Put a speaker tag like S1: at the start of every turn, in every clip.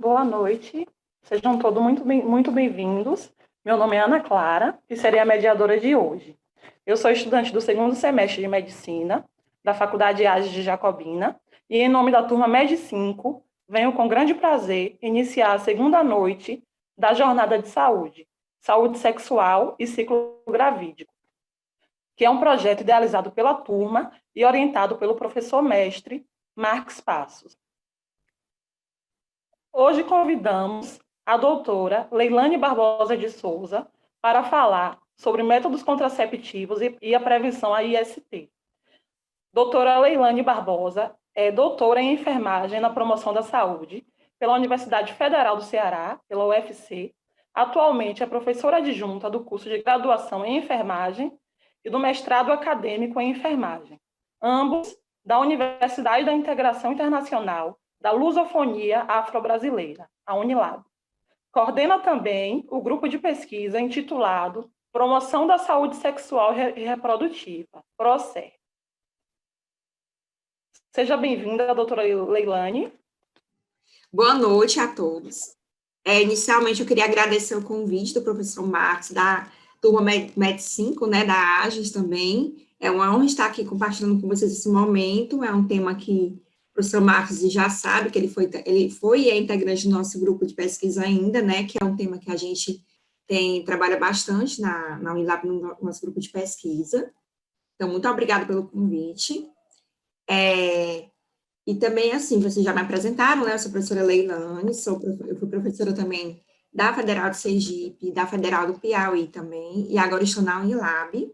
S1: boa noite. Sejam todos muito bem-vindos. Meu nome é Ana Clara e serei a mediadora de hoje. Eu sou estudante do segundo semestre de Medicina da Faculdade AGES de Jacobina e, em nome da turma Med 5, venho com grande prazer iniciar a segunda noite da Jornada de Saúde Sexual e Ciclo Gravídico, que é um projeto idealizado pela turma e orientado pelo professor mestre Marcos Passos. Hoje convidamos a doutora Leilane Barbosa de Souza para falar sobre métodos contraceptivos e a prevenção à IST. Doutora Leilane Barbosa é doutora em enfermagem na promoção da saúde pela Universidade Federal do Ceará, pela UFC. Atualmente é professora adjunta do curso de graduação em enfermagem e do mestrado acadêmico em enfermagem, ambos da Universidade da Integração Internacional da Lusofonia Afro-Brasileira, a Unilab. Coordena também o grupo de pesquisa intitulado Promoção da Saúde Sexual e Reprodutiva, PROSER. Seja bem-vinda, doutora Leilane.
S2: Boa noite a todos. Inicialmente, eu queria agradecer o convite do professor Marcos, da turma Med 5, né, da AGES também. É uma honra estar aqui compartilhando com vocês esse momento. É um tema que o professor Marcos já sabe, que ele foi e é integrante do nosso grupo de pesquisa ainda, né, que é um tema que a gente trabalha bastante na Unilab, no nosso grupo de pesquisa. Então, muito obrigada pelo convite. E também, assim, vocês já me apresentaram, né? Eu sou a professora Leilane, eu fui professora também da Federal de Sergipe, da Federal do Piauí também, e agora estou na Unilab,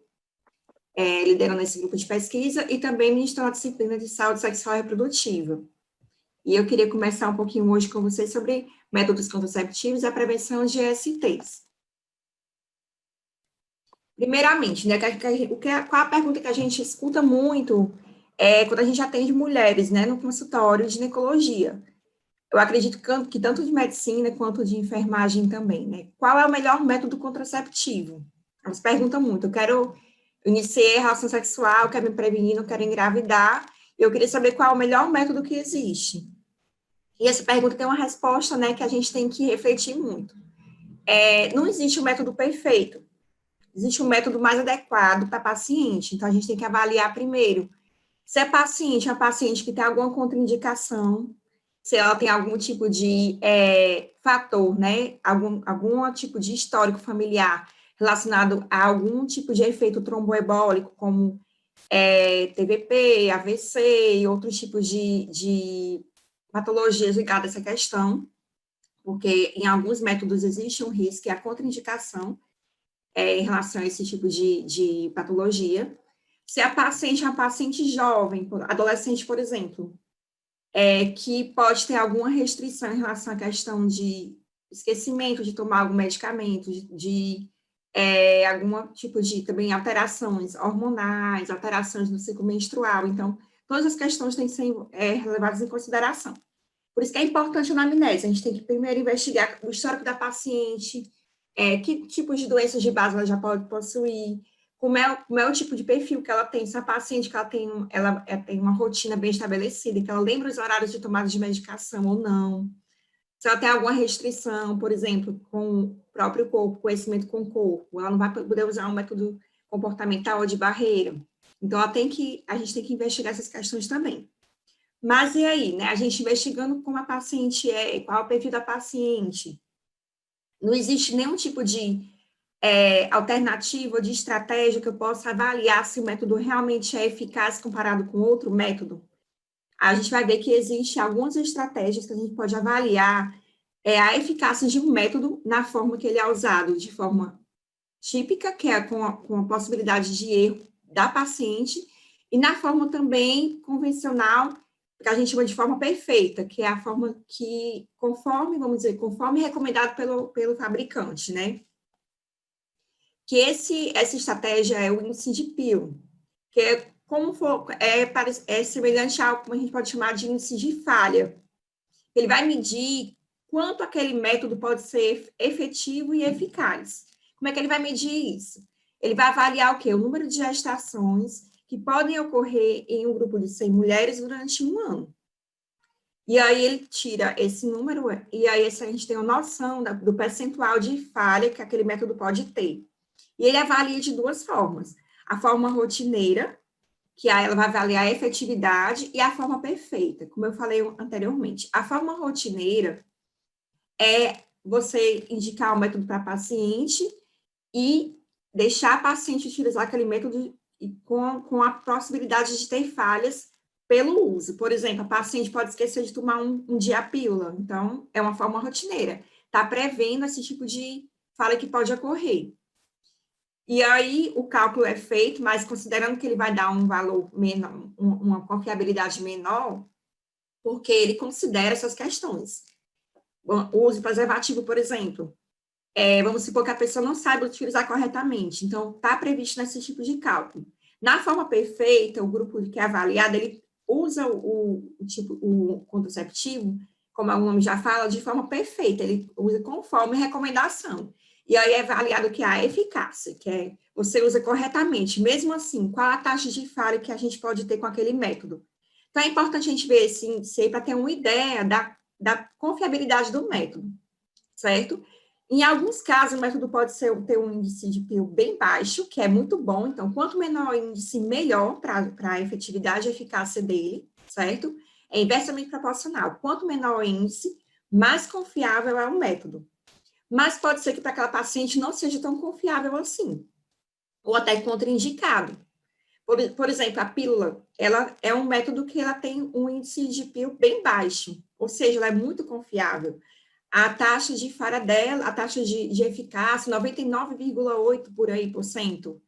S2: liderando esse grupo de pesquisa, e também ministro a disciplina de saúde sexual e reprodutiva. E eu queria começar um pouquinho hoje com vocês sobre métodos contraceptivos e a prevenção de STs. Primeiramente, né, qual a pergunta que a gente escuta muito quando a gente atende mulheres, né, no consultório de ginecologia? Eu acredito que tanto de medicina quanto de enfermagem também, né? Qual é o melhor método contraceptivo? Elas perguntam muito. Iniciei a relação sexual, quero me prevenir, não quero engravidar. Eu queria saber qual é o melhor método que existe. E essa pergunta tem uma resposta, né, que a gente tem que refletir muito. Não existe um método perfeito. Existe um método mais adequado para paciente. Então, a gente tem que avaliar primeiro se é uma paciente que tem alguma contraindicação, se ela tem algum tipo de fator, né, algum tipo de histórico familiar relacionado a algum tipo de efeito tromboembólico, como TVP, AVC e outros tipos de patologias ligadas a essa questão, porque em alguns métodos existe um risco e a contraindicação em relação a esse tipo de patologia. Se a paciente é uma paciente jovem, adolescente, por exemplo, que pode ter alguma restrição em relação à questão de esquecimento de tomar algum medicamento, de algum tipo de também alterações hormonais, alterações no ciclo menstrual. Então, todas as questões têm que ser levadas em consideração. Por isso que é importante a anamnese. A gente tem que primeiro investigar o histórico da paciente, que tipos de doenças de base ela já pode possuir, como é o tipo de perfil que ela tem, se a paciente que ela tem uma rotina bem estabelecida, que ela lembra os horários de tomada de medicação ou não, se ela tem alguma restrição, por exemplo, com o próprio corpo, conhecimento com o corpo, ela não vai poder usar um método comportamental ou de barreira. Então, a gente tem que investigar essas questões também. Mas e aí, né? A gente investigando como a paciente qual é o perfil da paciente. Não existe nenhum tipo de alternativa, de estratégia que eu possa avaliar se o método realmente é eficaz comparado com outro método. A gente vai ver que existem algumas estratégias que a gente pode avaliar a eficácia de um método na forma que ele é usado, de forma típica, que é com a possibilidade de erro da paciente, e na forma também convencional, que a gente chama de forma perfeita, que é a forma que, conforme recomendado pelo fabricante, né? Que essa estratégia é o índice de Peele, que é semelhante ao como a gente pode chamar de índice de falha. Ele vai medir quanto aquele método pode ser efetivo e eficaz. Como é que ele vai medir isso? Ele vai avaliar o quê? O número de gestações que podem ocorrer em um grupo de 100 mulheres durante um ano. E aí ele tira esse número, e aí a gente tem uma noção do percentual de falha que aquele método pode ter. E ele avalia de duas formas. A forma rotineira, que aí ela vai avaliar a efetividade, e a forma perfeita, como eu falei anteriormente. A forma rotineira é você indicar o método para paciente e deixar a paciente utilizar aquele método com a possibilidade de ter falhas pelo uso. Por exemplo, a paciente pode esquecer de tomar um dia a pílula, então é uma forma rotineira. Está prevendo esse tipo de falha que pode ocorrer. E aí o cálculo é feito, mas considerando que ele vai dar um valor menor, uma confiabilidade menor, porque ele considera essas questões. O uso preservativo, por exemplo, vamos supor que a pessoa não saiba utilizar corretamente, então está previsto nesse tipo de cálculo. Na forma perfeita, o grupo que é avaliado, ele usa o contraceptivo, como o nome já fala, de forma perfeita, ele usa conforme recomendação. E aí é avaliado que a eficácia, que é você usa corretamente. Mesmo assim, qual a taxa de falha que a gente pode ter com aquele método? Então, é importante a gente ver esse índice para ter uma ideia da confiabilidade do método, certo? Em alguns casos, o método pode ter um índice de pio bem baixo, que é muito bom. Então, quanto menor o índice, melhor para a efetividade e eficácia dele, certo? É inversamente proporcional. Quanto menor o índice, mais confiável é o método. Mas pode ser que para aquela paciente não seja tão confiável assim, ou até contraindicado. Por exemplo, a pílula, ela é um método que ela tem um índice de pio bem baixo, ou seja, ela é muito confiável. A taxa de falha dela, a taxa de eficácia, 99,8 por aí por cento,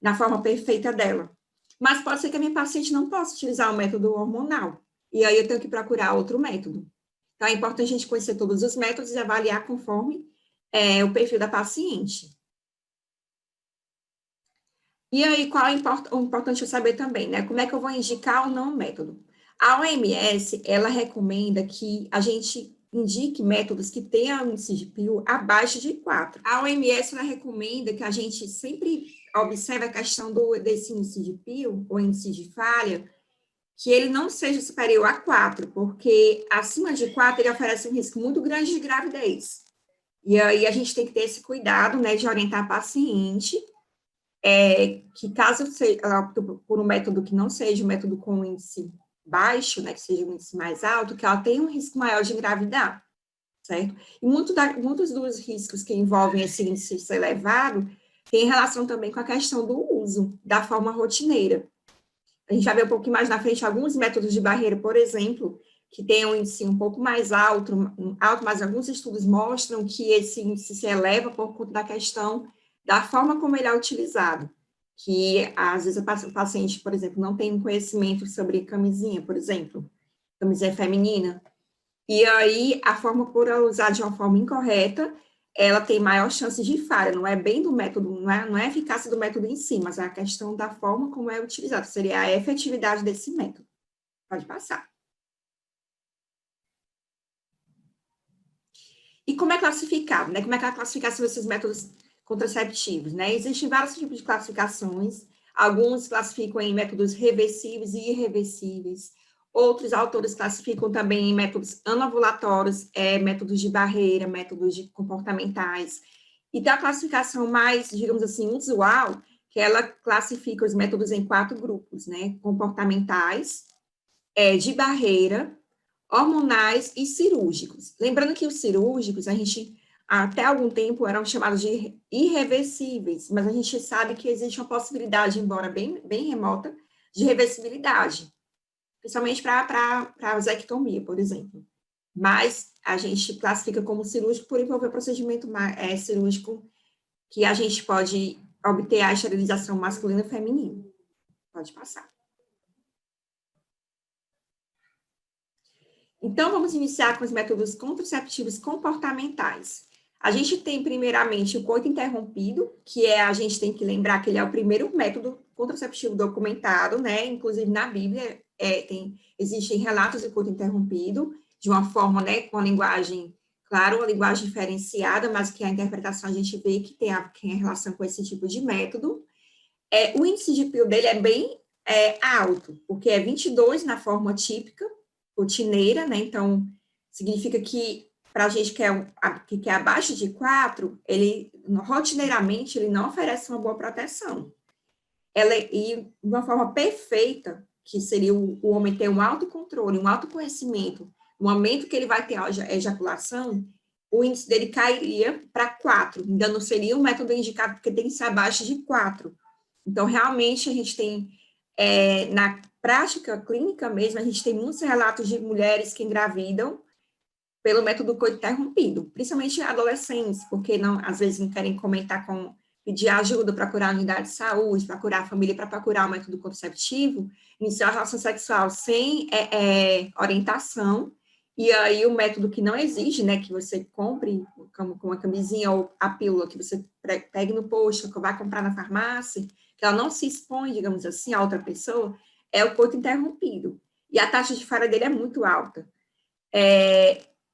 S2: na forma perfeita dela. Mas pode ser que a minha paciente não possa utilizar o método hormonal, e aí eu tenho que procurar outro método. Então, é importante a gente conhecer todos os métodos e avaliar conforme o perfil da paciente. E aí, qual é o importante eu saber também, né? Como é que eu vou indicar ou não o método? A OMS, ela recomenda que a gente indique métodos que tenham índice de pio abaixo de 4. A OMS, ela recomenda que a gente sempre observe a questão desse índice de pio, ou índice de falha, que ele não seja superior a 4, porque acima de 4 ele oferece um risco muito grande de gravidez. E aí a gente tem que ter esse cuidado, né, de orientar a paciente que caso ela opte por um método que não seja um método com índice baixo, né, que seja um índice mais alto, que ela tenha um risco maior de engravidar, certo? E muitos dos riscos que envolvem esse índice ser elevado tem relação também com a questão do uso, da forma rotineira. A gente vai ver um pouquinho mais na frente alguns métodos de barreira, por exemplo, que tem um índice um pouco mais alto, mas alguns estudos mostram que esse índice se eleva por conta da questão da forma como ele é utilizado, que às vezes o paciente, por exemplo, não tem um conhecimento sobre camisinha, por exemplo, camisinha feminina, e aí a forma por ela usar de uma forma incorreta, ela tem maior chance de falha, não é bem do método, não é a eficácia do método em si, mas é a questão da forma como é utilizado, seria a efetividade desse método. Pode passar. E como é classificado, né? Como é que é a classificação desses métodos contraceptivos, né? Existem vários tipos de classificações, alguns classificam em métodos reversíveis e irreversíveis, outros autores classificam também em métodos anovulatórios, métodos de barreira, métodos comportamentais, e tem a classificação mais, digamos assim, usual, que ela classifica os métodos em 4 grupos, né? Comportamentais, de barreira, hormonais e cirúrgicos. Lembrando que os cirúrgicos, a gente, até algum tempo, eram chamados de irreversíveis, mas a gente sabe que existe uma possibilidade, embora bem remota, de reversibilidade, principalmente para a vasectomia, por exemplo. Mas a gente classifica como cirúrgico por envolver procedimento cirúrgico que a gente pode obter a esterilização masculina e feminina. Pode passar. Então, vamos iniciar com os métodos contraceptivos comportamentais. A gente tem, primeiramente, o coito interrompido, que a gente tem que lembrar que ele é o primeiro método contraceptivo documentado, né? Inclusive, na Bíblia, existem relatos de coito interrompido, de uma forma, né, com a linguagem, claro, uma linguagem diferenciada, mas que a interpretação a gente vê que tem relação com esse tipo de método. O índice de pio dele é bem alto, porque é 22 na forma típica, rotineira, né? Então, significa que para a gente que quer abaixo de 4, ele, rotineiramente, ele não oferece uma boa proteção. E de uma forma perfeita, que seria o homem ter um autocontrole, um autoconhecimento, no momento que ele vai ter a ejaculação, o índice dele cairia para 4, ainda não seria um método indicado, porque tem que ser abaixo de 4. Então, realmente, a gente tem, na prática clínica mesmo, a gente tem muitos relatos de mulheres que engravidam pelo método coito interrompido, principalmente adolescentes, porque não, às vezes não querem comentar com, pedir ajuda, procurar a unidade de saúde, procurar a família para procurar o método contraceptivo, iniciar a relação sexual sem orientação, e aí o método que não exige, né, que você compre como uma camisinha ou a pílula que você pegue no posto, que vai comprar na farmácia, que ela não se expõe, digamos assim, a outra pessoa, é o coito interrompido. E a taxa de falha dele é muito alta.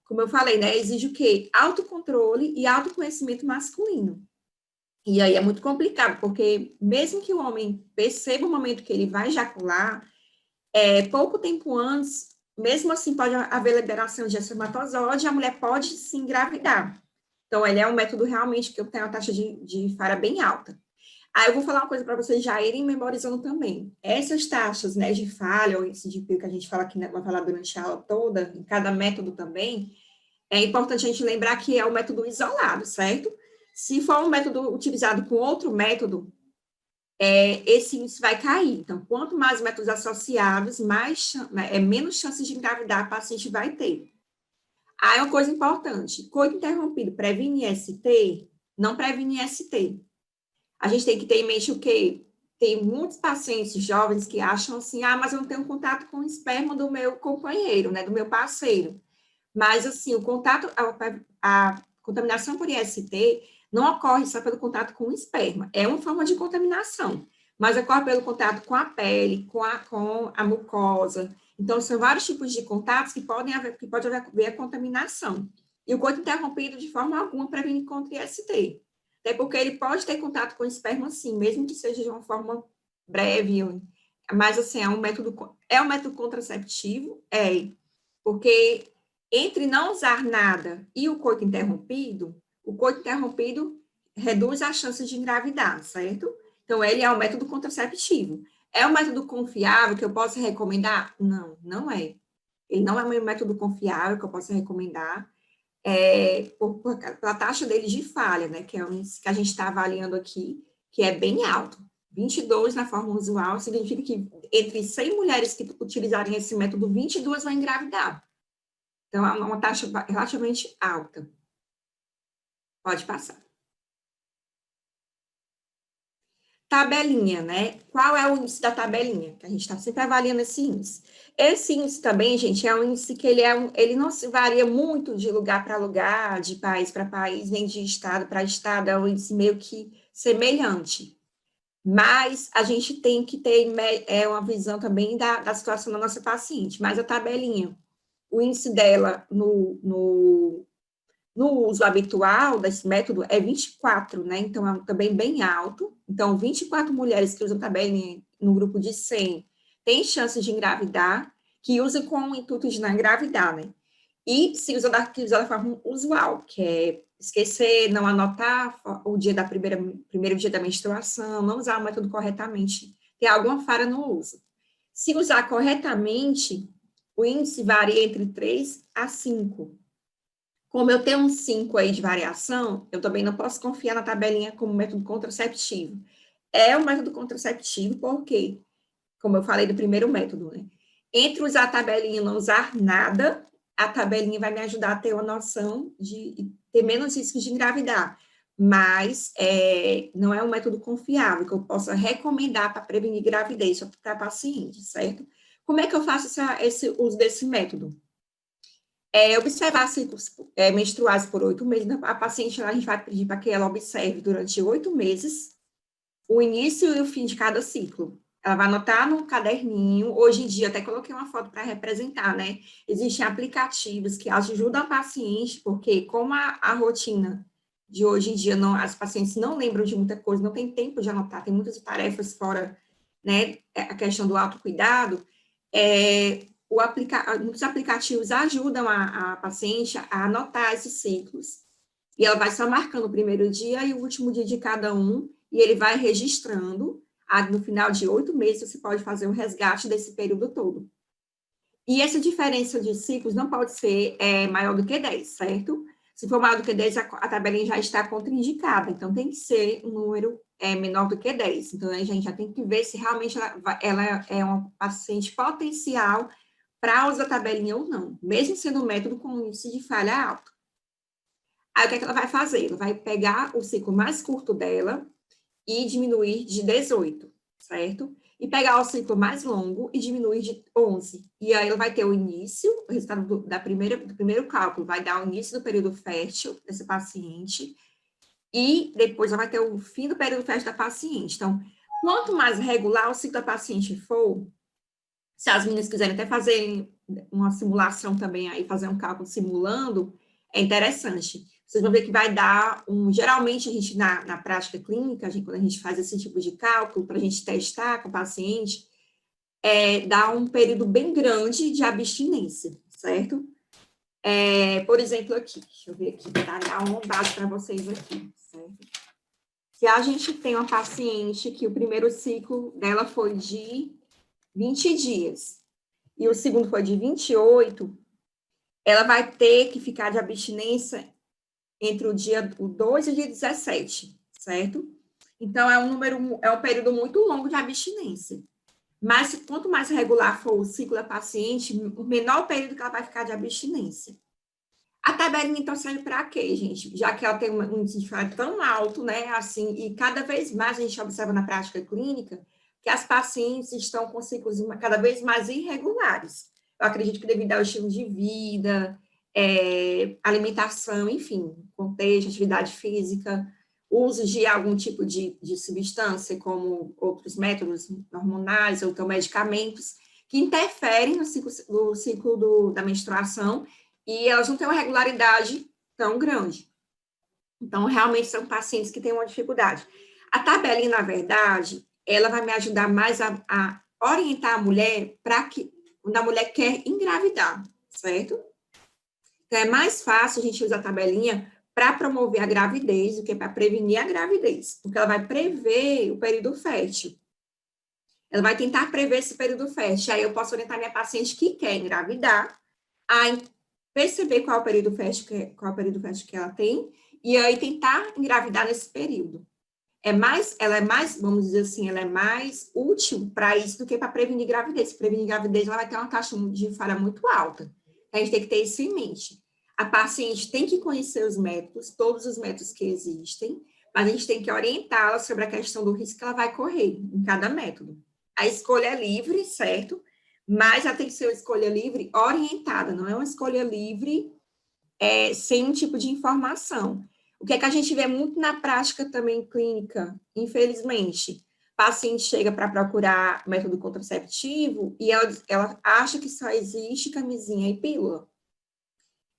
S2: Como eu falei, né, exige o quê? Autocontrole e autoconhecimento masculino. E aí é muito complicado, porque mesmo que o homem perceba o momento que ele vai ejacular, pouco tempo antes, mesmo assim pode haver liberação de espermatozoide, a mulher pode se engravidar. Então, ele é um método realmente que tem uma taxa de falha bem alta. Aí eu vou falar uma coisa para vocês já irem memorizando também. Essas taxas, né, de falha, ou índice de pio que a gente fala aqui, né, vai falar durante a aula toda, em cada método também, é importante a gente lembrar que é um método isolado, certo? Se for um método utilizado com outro método, esse índice vai cair. Então, quanto mais métodos associados, menos chances de engravidar a paciente vai ter. Aí, uma coisa importante, coito interrompido previne IST? Não previne IST. A gente tem que ter em mente o quê? Tem muitos pacientes jovens que acham assim, mas eu não tenho contato com o esperma do meu companheiro, né, do meu parceiro. Mas, assim, o contato, a contaminação por IST não ocorre só pelo contato com o esperma, é uma forma de contaminação, mas ocorre pelo contato com a pele, com a mucosa. Então, são vários tipos de contatos que pode haver a contaminação. E o coito interrompido, de forma alguma, previne contra IST. Até porque ele pode ter contato com o esperma, sim, mesmo que seja de uma forma breve, mas, assim, é um método contraceptivo? Porque entre não usar nada e o coito interrompido reduz as chances de engravidar, certo? Então, ele é um método contraceptivo. É um método confiável que eu posso recomendar? Não, não é. Ele não é um método confiável que eu possa recomendar, pela taxa dele de falha, né? Que é o índice que a gente está avaliando aqui, que é bem alto. 22 na forma usual significa que entre 100 mulheres que utilizarem esse método, 22 vão engravidar. Então, é uma taxa relativamente alta. Pode passar. Tabelinha, né? Qual é o índice da tabelinha? Que a gente está sempre avaliando esse índice. Esse índice também, gente, é um índice que ele não se varia muito de lugar para lugar, de país para país, nem de estado para estado, é um índice meio que semelhante. Mas a gente tem que ter uma visão também da situação da nossa paciente. Mas a tabelinha, o índice dela no uso habitual desse método é 24, né? Então, é também bem alto. Então, 24 mulheres que usam tabelinha no grupo de 100 têm chance de engravidar, que usam com o intuito de não engravidar, né? E se usa da forma usual, que é esquecer, não anotar o dia primeiro dia da menstruação, não usar o método corretamente, ter alguma falha no uso. Se usar corretamente, o índice varia entre 3 a 5. Como eu tenho um 5 aí de variação, eu também não posso confiar na tabelinha como método contraceptivo. É um método contraceptivo porque, como eu falei do primeiro método, né? Entre usar a tabelinha e não usar nada, a tabelinha vai me ajudar a ter uma noção de ter menos risco de engravidar. Mas não é um método confiável que eu possa recomendar para prevenir gravidez para paciente, certo? Como é que eu faço esse uso desse método? Observar ciclos menstruais por 8 meses. A paciente, a gente vai pedir para que ela observe durante 8 meses o início e o fim de cada ciclo. Ela vai anotar no caderninho. Hoje em dia, até coloquei uma foto para representar, né? Existem aplicativos que ajudam a paciente, porque como a rotina de hoje em dia, as pacientes não lembram de muita coisa, não tem tempo de anotar, tem muitas tarefas fora, né? A questão do autocuidado. muitos aplicativos ajudam a paciente a anotar esses ciclos. E ela vai só marcando o primeiro dia e o último dia de cada um, e ele vai registrando. No final de 8 meses, você pode fazer o resgate desse período todo. E essa diferença de ciclos não pode ser maior do que 10, certo? Se for maior do que 10, a tabelinha já está contraindicada. Então, tem que ser um número menor do que 10. Então, a gente já tem que ver se realmente ela é uma paciente potencial para usar a tabelinha ou não, mesmo sendo um método com índice de falha alto. Aí, o que é que ela vai fazer? Ela vai pegar o ciclo mais curto dela e diminuir de 18, certo? E pegar o ciclo mais longo e diminuir de 11. E aí ela vai ter o início, o resultado do primeiro cálculo, vai dar o início do período fértil desse paciente, e depois ela vai ter o fim do período fértil da paciente. Então, quanto mais regular o ciclo da paciente for, se as meninas quiserem até fazer uma simulação também aí, fazer um cálculo simulando, é interessante. Vocês vão ver que vai dar geralmente a gente, na prática clínica, quando a gente faz esse tipo de cálculo, para a gente testar com o paciente, dá um período bem grande de abstinência, certo? Por exemplo, aqui, deixa eu ver aqui, tá? Dar uma base para vocês aqui, certo? Se a gente tem uma paciente que o primeiro ciclo dela foi de 20 dias, e o segundo foi de 28, ela vai ter que ficar de abstinência entre o dia 2 e o dia 17, certo? Então, é um período muito longo de abstinência. Mas, quanto mais regular for o ciclo da paciente, o menor o período que ela vai ficar de abstinência. A tabelinha, então, serve para quê, gente? Já que ela tem um índice de falha tão alto, né, assim, e cada vez mais a gente observa na prática clínica que as pacientes estão com ciclos cada vez mais irregulares. Eu acredito que devido ao estilo de vida, alimentação, enfim, contexto, atividade física, uso de algum tipo de substância, como outros métodos hormonais ou então medicamentos, que interferem no ciclo da menstruação, e elas não têm uma regularidade tão grande. Então, realmente são pacientes que têm uma dificuldade. A tabelinha, na verdade, ela vai me ajudar mais a orientar a mulher para que, quando a mulher quer engravidar, certo? Então, é mais fácil a gente usar a tabelinha para promover a gravidez do que para prevenir a gravidez, porque ela vai prever o período fértil. Ela vai tentar prever esse período fértil. Aí eu posso orientar minha paciente que quer engravidar a perceber qual é o período fértil que ela tem e aí tentar engravidar nesse período. Ela é mais, vamos dizer assim, ela é mais útil para isso do que para prevenir gravidez. Se prevenir gravidez, ela vai ter uma taxa de falha muito alta. A gente tem que ter isso em mente. A paciente tem que conhecer os métodos, todos os métodos que existem, mas a gente tem que orientá-la sobre a questão do risco que ela vai correr em cada método. A escolha é livre, certo? Mas ela tem que ser uma escolha livre orientada, não é uma escolha livre sem um tipo de informação. O que é que a gente vê muito na prática também clínica, infelizmente? O paciente chega para procurar método contraceptivo e ela acha que só existe camisinha e pílula.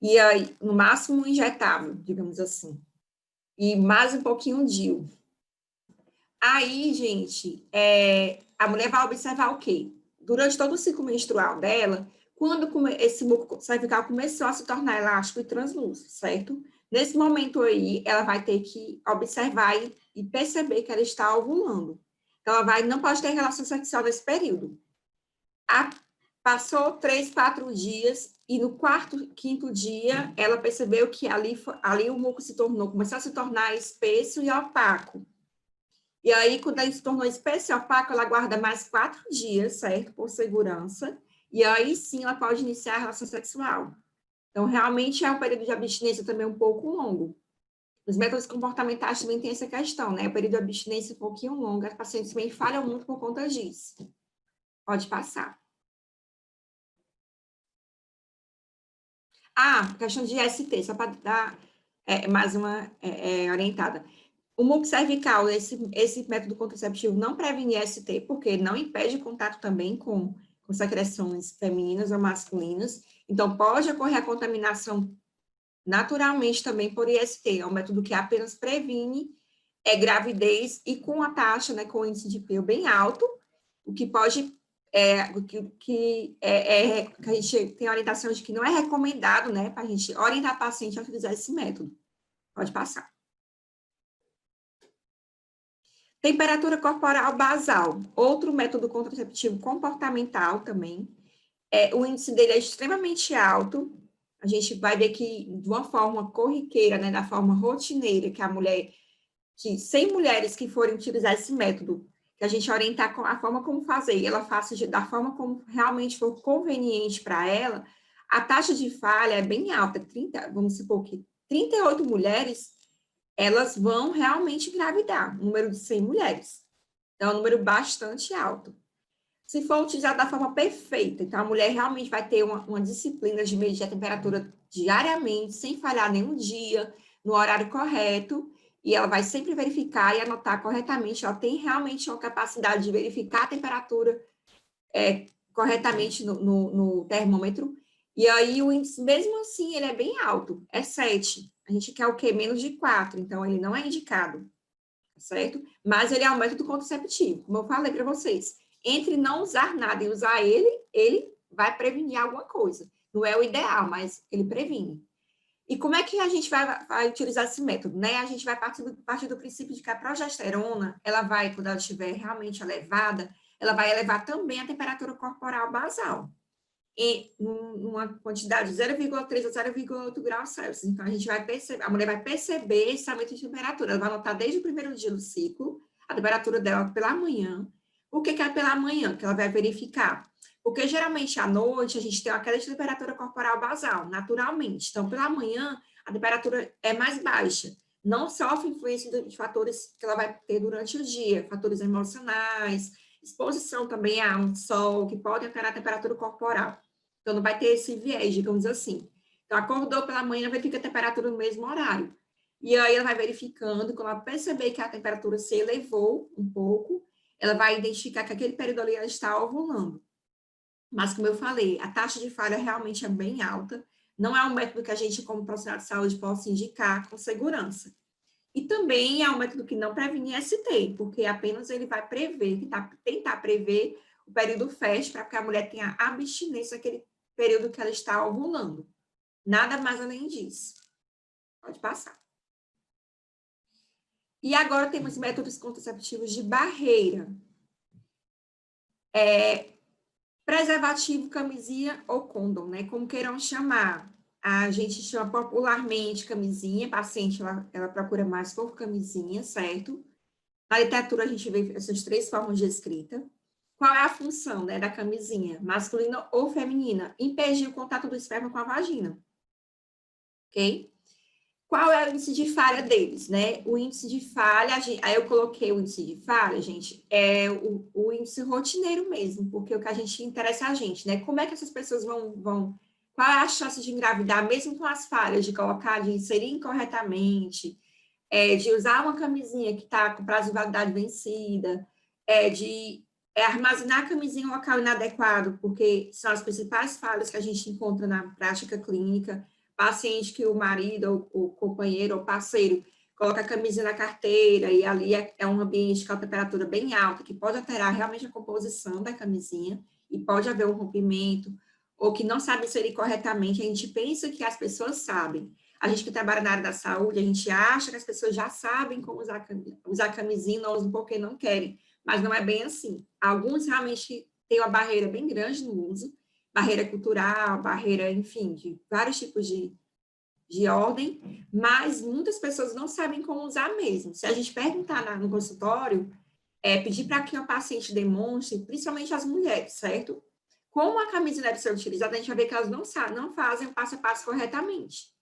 S2: E aí, no máximo, injetável, digamos assim. E mais um pouquinho DIU. Aí, gente, a mulher vai observar o quê? Durante todo o ciclo menstrual dela, quando esse muco cervical começou a se tornar elástico e translúcido, certo? Nesse momento aí, ela vai ter que observar e perceber que ela está ovulando. Então, ela não pode ter relação sexual nesse período. Passou 3, 4 dias, e no quinto dia, ela percebeu que ali o muco começou a se tornar espesso e opaco. E aí, quando ele se tornou espesso e opaco, ela guarda mais 4 dias, certo? Por segurança. E aí, sim, ela pode iniciar a relação sexual. Então, realmente, é um período de abstinência também um pouco longo. Os métodos comportamentais também têm essa questão, né? O período de abstinência um pouquinho longo. As pacientes também falham muito por conta disso. Pode passar. Questão de ST, só para dar mais uma orientada. O muco cervical, esse método contraceptivo não previne ST, porque não impede contato também com secreções femininas ou masculinas. Então, pode ocorrer a contaminação naturalmente também por IST. É um método que apenas previne gravidez e com a taxa, né, com o índice de PIL bem alto, o que pode que a gente tem a orientação de que não é recomendado, né, para a gente orientar o paciente a utilizar esse método. Pode passar. Temperatura corporal basal, outro método contraceptivo comportamental também. O índice dele é extremamente alto. A gente vai ver que, de uma forma corriqueira, né, da forma rotineira, que a mulher, que 100 mulheres que forem utilizar esse método, que a gente orientar a forma como fazer, e ela faça da forma como realmente for conveniente para ela, a taxa de falha é bem alta, vamos supor que 38 mulheres, elas vão realmente engravidar, número de 100 mulheres. Então, é um número bastante alto. Se for utilizado da forma perfeita, então a mulher realmente vai ter uma disciplina de medir a temperatura diariamente, sem falhar nenhum dia, no horário correto, e ela vai sempre verificar e anotar corretamente. Ela tem realmente uma capacidade de verificar a temperatura corretamente no termômetro, e aí o índice, mesmo assim, ele é bem alto, é 7. A gente quer o quê? Menos de 4, então ele não é indicado, certo? Mas ele é um método contraceptivo, como eu falei para vocês. Entre não usar nada e usar ele vai prevenir alguma coisa. Não é o ideal, mas ele previne. E como é que a gente vai utilizar esse método, né? A gente vai partir do princípio de que a progesterona, ela vai, quando ela estiver realmente elevada, ela vai elevar também a temperatura corporal basal, em uma quantidade de 0,3 a 0,8 graus Celsius. Então, a gente vai perceber, a mulher vai perceber esse aumento de temperatura. Ela vai notar desde o primeiro dia do ciclo, a temperatura dela pela manhã. Por que é pela manhã que ela vai verificar? Porque, geralmente, à noite, a gente tem uma queda de temperatura corporal basal, naturalmente. Então, pela manhã, a temperatura é mais baixa. Não sofre influência de fatores que ela vai ter durante o dia, fatores emocionais, exposição também a um sol, que pode alterar a temperatura corporal. Então, não vai ter esse viés, digamos assim. Então, acordou pela manhã, verifica a temperatura no mesmo horário. E aí, ela vai verificando, quando ela perceber que a temperatura se elevou um pouco, ela vai identificar que aquele período ali ela está ovulando. Mas, como eu falei, a taxa de falha realmente é bem alta. Não é um método que a gente, como profissional de saúde, possa indicar com segurança. E também é um método que não previne ST, porque apenas ele vai prever, tentar prever o período fértil para que a mulher tenha abstinência naquele período que ela está ovulando. Nada mais além disso. Pode passar. E agora temos métodos contraceptivos de barreira. Preservativo, camisinha ou condom, né? Como queiram chamar. A gente chama popularmente camisinha, paciente, ela procura mais por camisinha, certo? Na literatura, a gente vê essas 3 formas de escrita. Qual é a função, né, da camisinha? Masculina ou feminina? Impedir o contato do esperma com a vagina. Ok? Qual é o índice de falha deles, né? O índice de falha, aí eu coloquei o índice de falha, gente, é o índice rotineiro mesmo, porque o que a gente interessa é a gente, né? Como é que essas pessoas vão qual é a chance de engravidar, mesmo com as falhas, de colocar, de inserir incorretamente, de usar uma camisinha que está com prazo de validade vencida, de armazenar a camisinha em um local inadequado, porque são as principais falhas que a gente encontra na prática clínica. Paciente que o marido, ou o companheiro, ou parceiro, coloca a camisinha na carteira e ali é um ambiente com a temperatura bem alta, que pode alterar realmente a composição da camisinha e pode haver um rompimento, ou que não sabe inserir corretamente. A gente pensa que as pessoas sabem. A gente que trabalha na área da saúde, a gente acha que as pessoas já sabem como usar camisinha, não usam porque não querem, mas não é bem assim. Alguns realmente têm uma barreira bem grande no uso, barreira cultural, barreira, enfim, de vários tipos de ordem, mas muitas pessoas não sabem como usar mesmo. Se a gente perguntar no consultório, pedir para que o paciente demonstre, principalmente as mulheres, certo? Como a camisa deve ser utilizada, a gente vai ver que elas não fazem o passo a passo corretamente.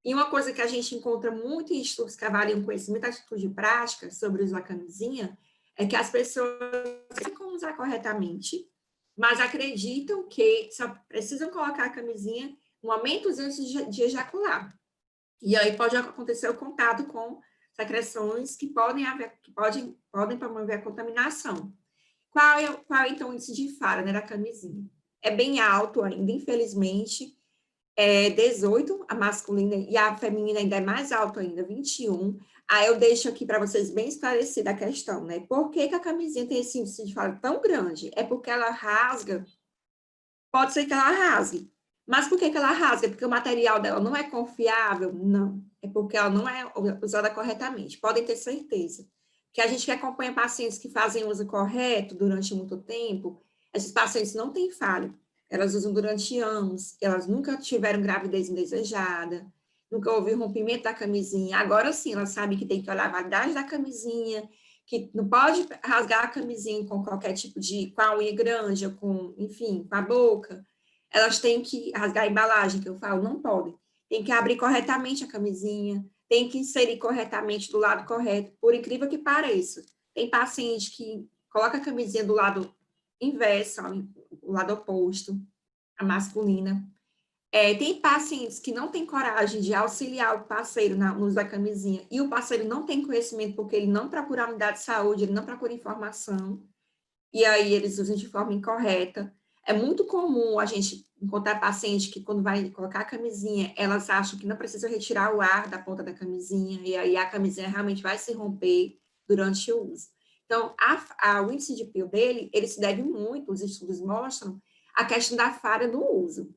S2: E uma coisa que a gente encontra muito em estudos que avaliam conhecimento, atitude e prática sobre o uso da camisinha, é que as pessoas sabem como usar corretamente, mas acreditam que só precisam colocar a camisinha momentos antes de ejacular. E aí pode acontecer o contato com secreções que podem promover a contaminação. Qual é então o índice de falha, né, da camisinha? É bem alto ainda, infelizmente. é 18, a masculina, e a feminina ainda é mais alto ainda, 21. Aí eu deixo aqui para vocês bem esclarecida a questão, né? Por que que a camisinha tem esse índice de falha tão grande? É porque ela rasga, pode ser que ela rasgue. Mas por que que ela rasga? Porque o material dela não é confiável? Não. É porque ela não é usada corretamente. Podem ter certeza. Que a gente que acompanha pacientes que fazem uso correto durante muito tempo, esses pacientes não têm falha. Elas usam durante anos, elas nunca tiveram gravidez indesejada, nunca houve rompimento da camisinha. Agora sim, elas sabem que tem que olhar a validade da camisinha, que não pode rasgar a camisinha com qualquer tipo de, com a unha grande, ou com, enfim, com a boca. Elas têm que rasgar a embalagem, que eu falo, não podem. Tem que abrir corretamente a camisinha, tem que inserir corretamente do lado correto, por incrível que pareça. Tem paciente que coloca a camisinha do lado inverso, o lado oposto, a masculina. Tem pacientes que não têm coragem de auxiliar o parceiro no uso da camisinha, e o parceiro não tem conhecimento porque ele não procura a unidade de saúde, ele não procura informação, e aí eles usam de forma incorreta. É muito comum a gente encontrar paciente que, quando vai colocar a camisinha, elas acham que não precisa retirar o ar da ponta da camisinha, e aí a camisinha realmente vai se romper durante o uso. Então, o índice de pio dele, ele se deve muito, os estudos mostram, à questão da falha no uso.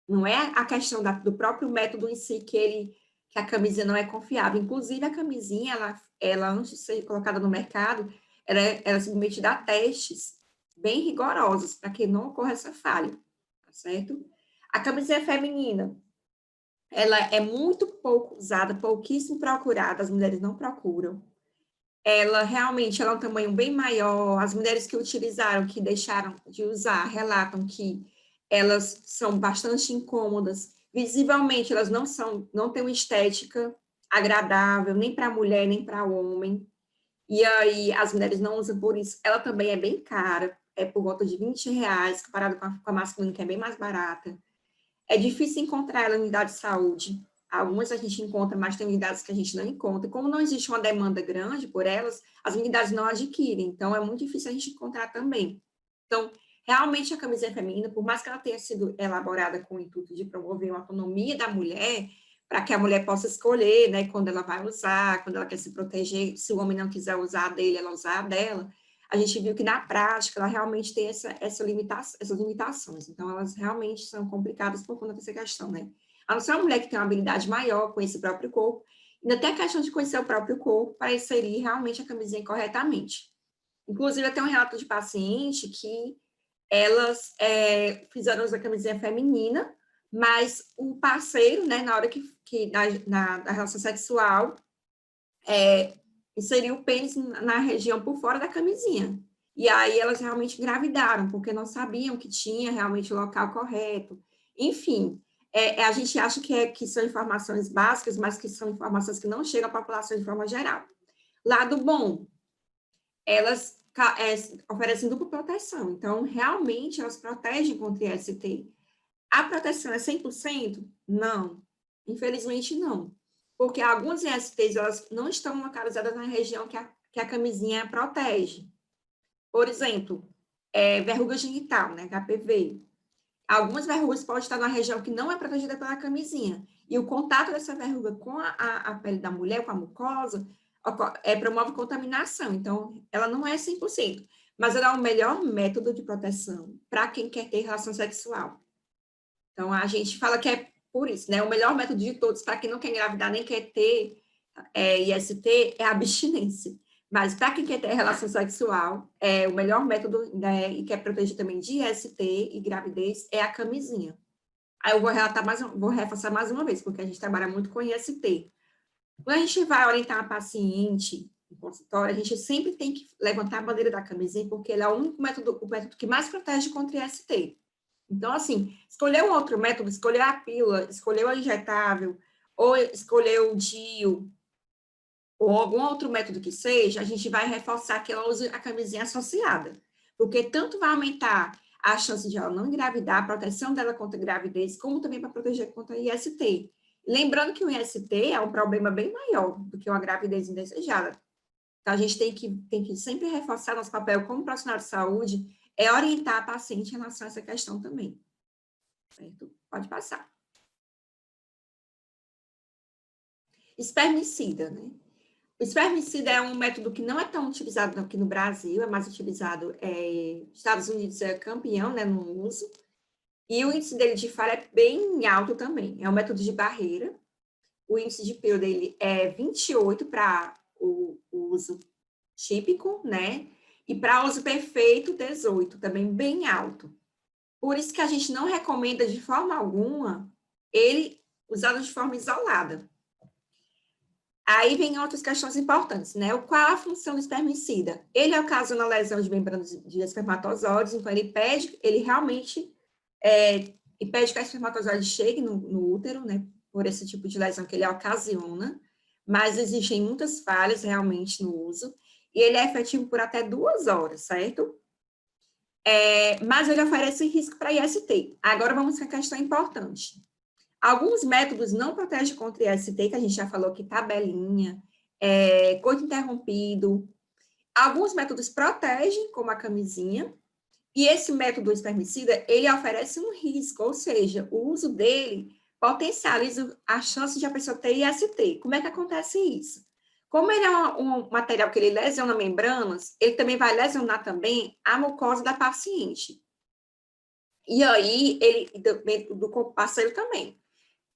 S2: Não é a questão do próprio método em si que a camisinha não é confiável. Inclusive, a camisinha, ela antes de ser colocada no mercado, ela simplesmente dá testes bem rigorosos para que não ocorra essa falha, tá certo? A camisinha feminina, ela é muito pouco usada, pouquíssimo procurada, as mulheres não procuram. Ela realmente ela é um tamanho bem maior, as mulheres que utilizaram, que deixaram de usar, relatam que elas são bastante incômodas, visivelmente elas não têm uma estética agradável, nem para a mulher, nem para o homem, e aí as mulheres não usam por isso. Ela também é bem cara, é por volta de R$ 20, comparado com a masculina, que é bem mais barata. É difícil encontrar ela em unidade de saúde. Algumas a gente encontra, mas tem unidades que a gente não encontra. E como não existe uma demanda grande por elas, as unidades não adquirem. Então, é muito difícil a gente encontrar também. Então, realmente, a camisinha feminina, por mais que ela tenha sido elaborada com o intuito de promover uma autonomia da mulher, para que a mulher possa escolher, né, quando ela vai usar, quando ela quer se proteger, se o homem não quiser usar a dele, ela usar a dela, a gente viu que na prática ela realmente tem essas limitações. Então, elas realmente são complicadas por conta dessa questão, né? A não ser uma mulher que tem uma habilidade maior, conhece o próprio corpo, ainda tem a questão de conhecer o próprio corpo para inserir realmente a camisinha corretamente. Inclusive, eu tenho um relato de paciente que elas fizeram uso da camisinha feminina, mas o parceiro, né, na hora que na relação sexual, inseriu o pênis na região por fora da camisinha. E aí elas realmente engravidaram, porque não sabiam que tinha realmente o local correto. Enfim, a gente acha que são informações básicas, mas que são informações que não chegam à população de forma geral. Lado bom, elas oferecem dupla proteção, então realmente elas protegem contra IST. A proteção é 100%? Não, infelizmente não, porque algumas ISTs elas não estão localizadas na região que a camisinha protege. Por exemplo, verruga genital, né, HPV. Algumas verrugas podem estar na região que não é protegida pela camisinha, e o contato dessa verruga com a pele da mulher, com a mucosa, promove contaminação. Então, ela não é 100%, mas ela é o melhor método de proteção para quem quer ter relação sexual. Então, a gente fala que é por isso, né? O melhor método de todos, para quem não quer engravidar nem quer ter IST, é a abstinência. Mas para quem quer ter relação sexual, o melhor método, né, e quer proteger também de IST e gravidez, é a camisinha. Aí eu vou reforçar mais uma vez, porque a gente trabalha muito com IST. Quando a gente vai orientar a paciente no consultório, a gente sempre tem que levantar a bandeira da camisinha, porque ele é o único método, o método que mais protege contra IST. Então, assim, escolher um outro método, escolher a pílula, escolher o injetável, ou escolher o DIU, ou algum outro método que seja, a gente vai reforçar que ela use a camisinha associada. Porque tanto vai aumentar a chance de ela não engravidar, a proteção dela contra a gravidez, como também para proteger contra a IST. Lembrando que o IST é um problema bem maior do que uma gravidez indesejada. Então, a gente tem que sempre reforçar nosso papel como profissional de saúde, orientar a paciente em relação a essa questão também. Certo? Pode passar. Espermicida, né? O espermicida é um método que não é tão utilizado aqui no Brasil, é mais utilizado, Estados Unidos é campeão, né, no uso, e o índice dele de falha é bem alto também. É um método de barreira. O índice de pelo dele é 28 para o uso típico, né? E para uso perfeito, 18, também bem alto. Por isso que a gente não recomenda de forma alguma ele usado de forma isolada. Aí vem outras questões importantes, né? Qual a função do espermicida? Ele ocasiona lesão de membranas de espermatozoides, então ele realmente impede que a espermatozoide chegue no útero, né? Por esse tipo de lesão que ele ocasiona, mas existem muitas falhas realmente no uso, e ele é efetivo por até 2 horas, certo? Mas ele oferece risco para IST. Agora vamos para a questão importante. Alguns métodos não protegem contra IST, que a gente já falou aqui, tabelinha, coito interrompido. Alguns métodos protegem, como a camisinha, e esse método espermicida, ele oferece um risco, ou seja, o uso dele potencializa a chance de a pessoa ter IST. Como é que acontece isso? Como ele é um material que ele lesiona membranas, ele também vai lesionar também a mucosa da paciente. E aí, do corpo parceiro também.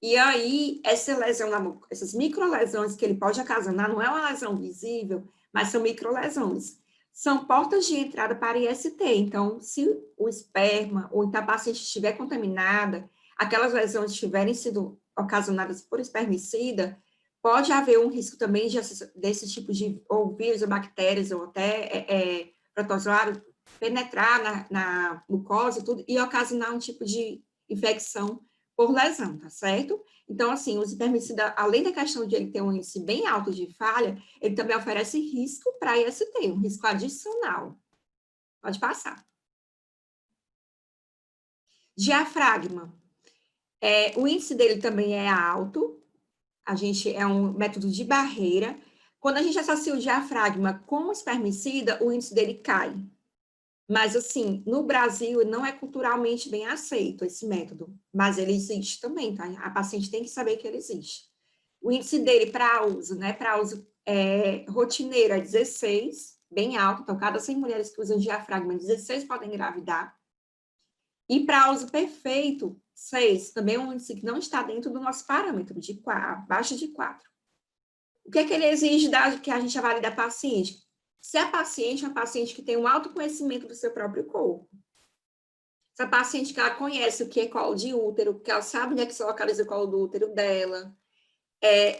S2: E aí, essa lesão, essas microlesões que ele pode ocasionar, não é uma lesão visível, mas são microlesões. São portas de entrada para IST. Então, se o esperma ou então a paciente estiver contaminada, aquelas lesões tiverem sido ocasionadas por espermicida, pode haver um risco também desse tipo de ou vírus ou bactérias ou até protozoário penetrar na mucosa e tudo e ocasionar um tipo de infecção por lesão, tá certo? Então, assim, o espermicida, além da questão de ele ter um índice bem alto de falha, ele também oferece risco para IST, um risco adicional. Pode passar. Diafragma. O índice dele também é alto, é um método de barreira. Quando a gente associa o diafragma com o espermicida, o índice dele cai. Mas, assim, no Brasil não é culturalmente bem aceito esse método, mas ele existe também, tá? A paciente tem que saber que ele existe. O índice dele para uso, né, para uso rotineiro é 16, bem alto, então cada 100 mulheres que usam diafragma, 16 podem engravidar. E para uso perfeito, 6, também é um índice que não está dentro do nosso parâmetro, de 4, abaixo de 4. O que é que ele exige que a gente avalie da paciente? Se a paciente é uma paciente que tem um autoconhecimento do seu próprio corpo, se a paciente que ela conhece o que é colo de útero, que ela sabe onde é que se localiza o colo do útero dela,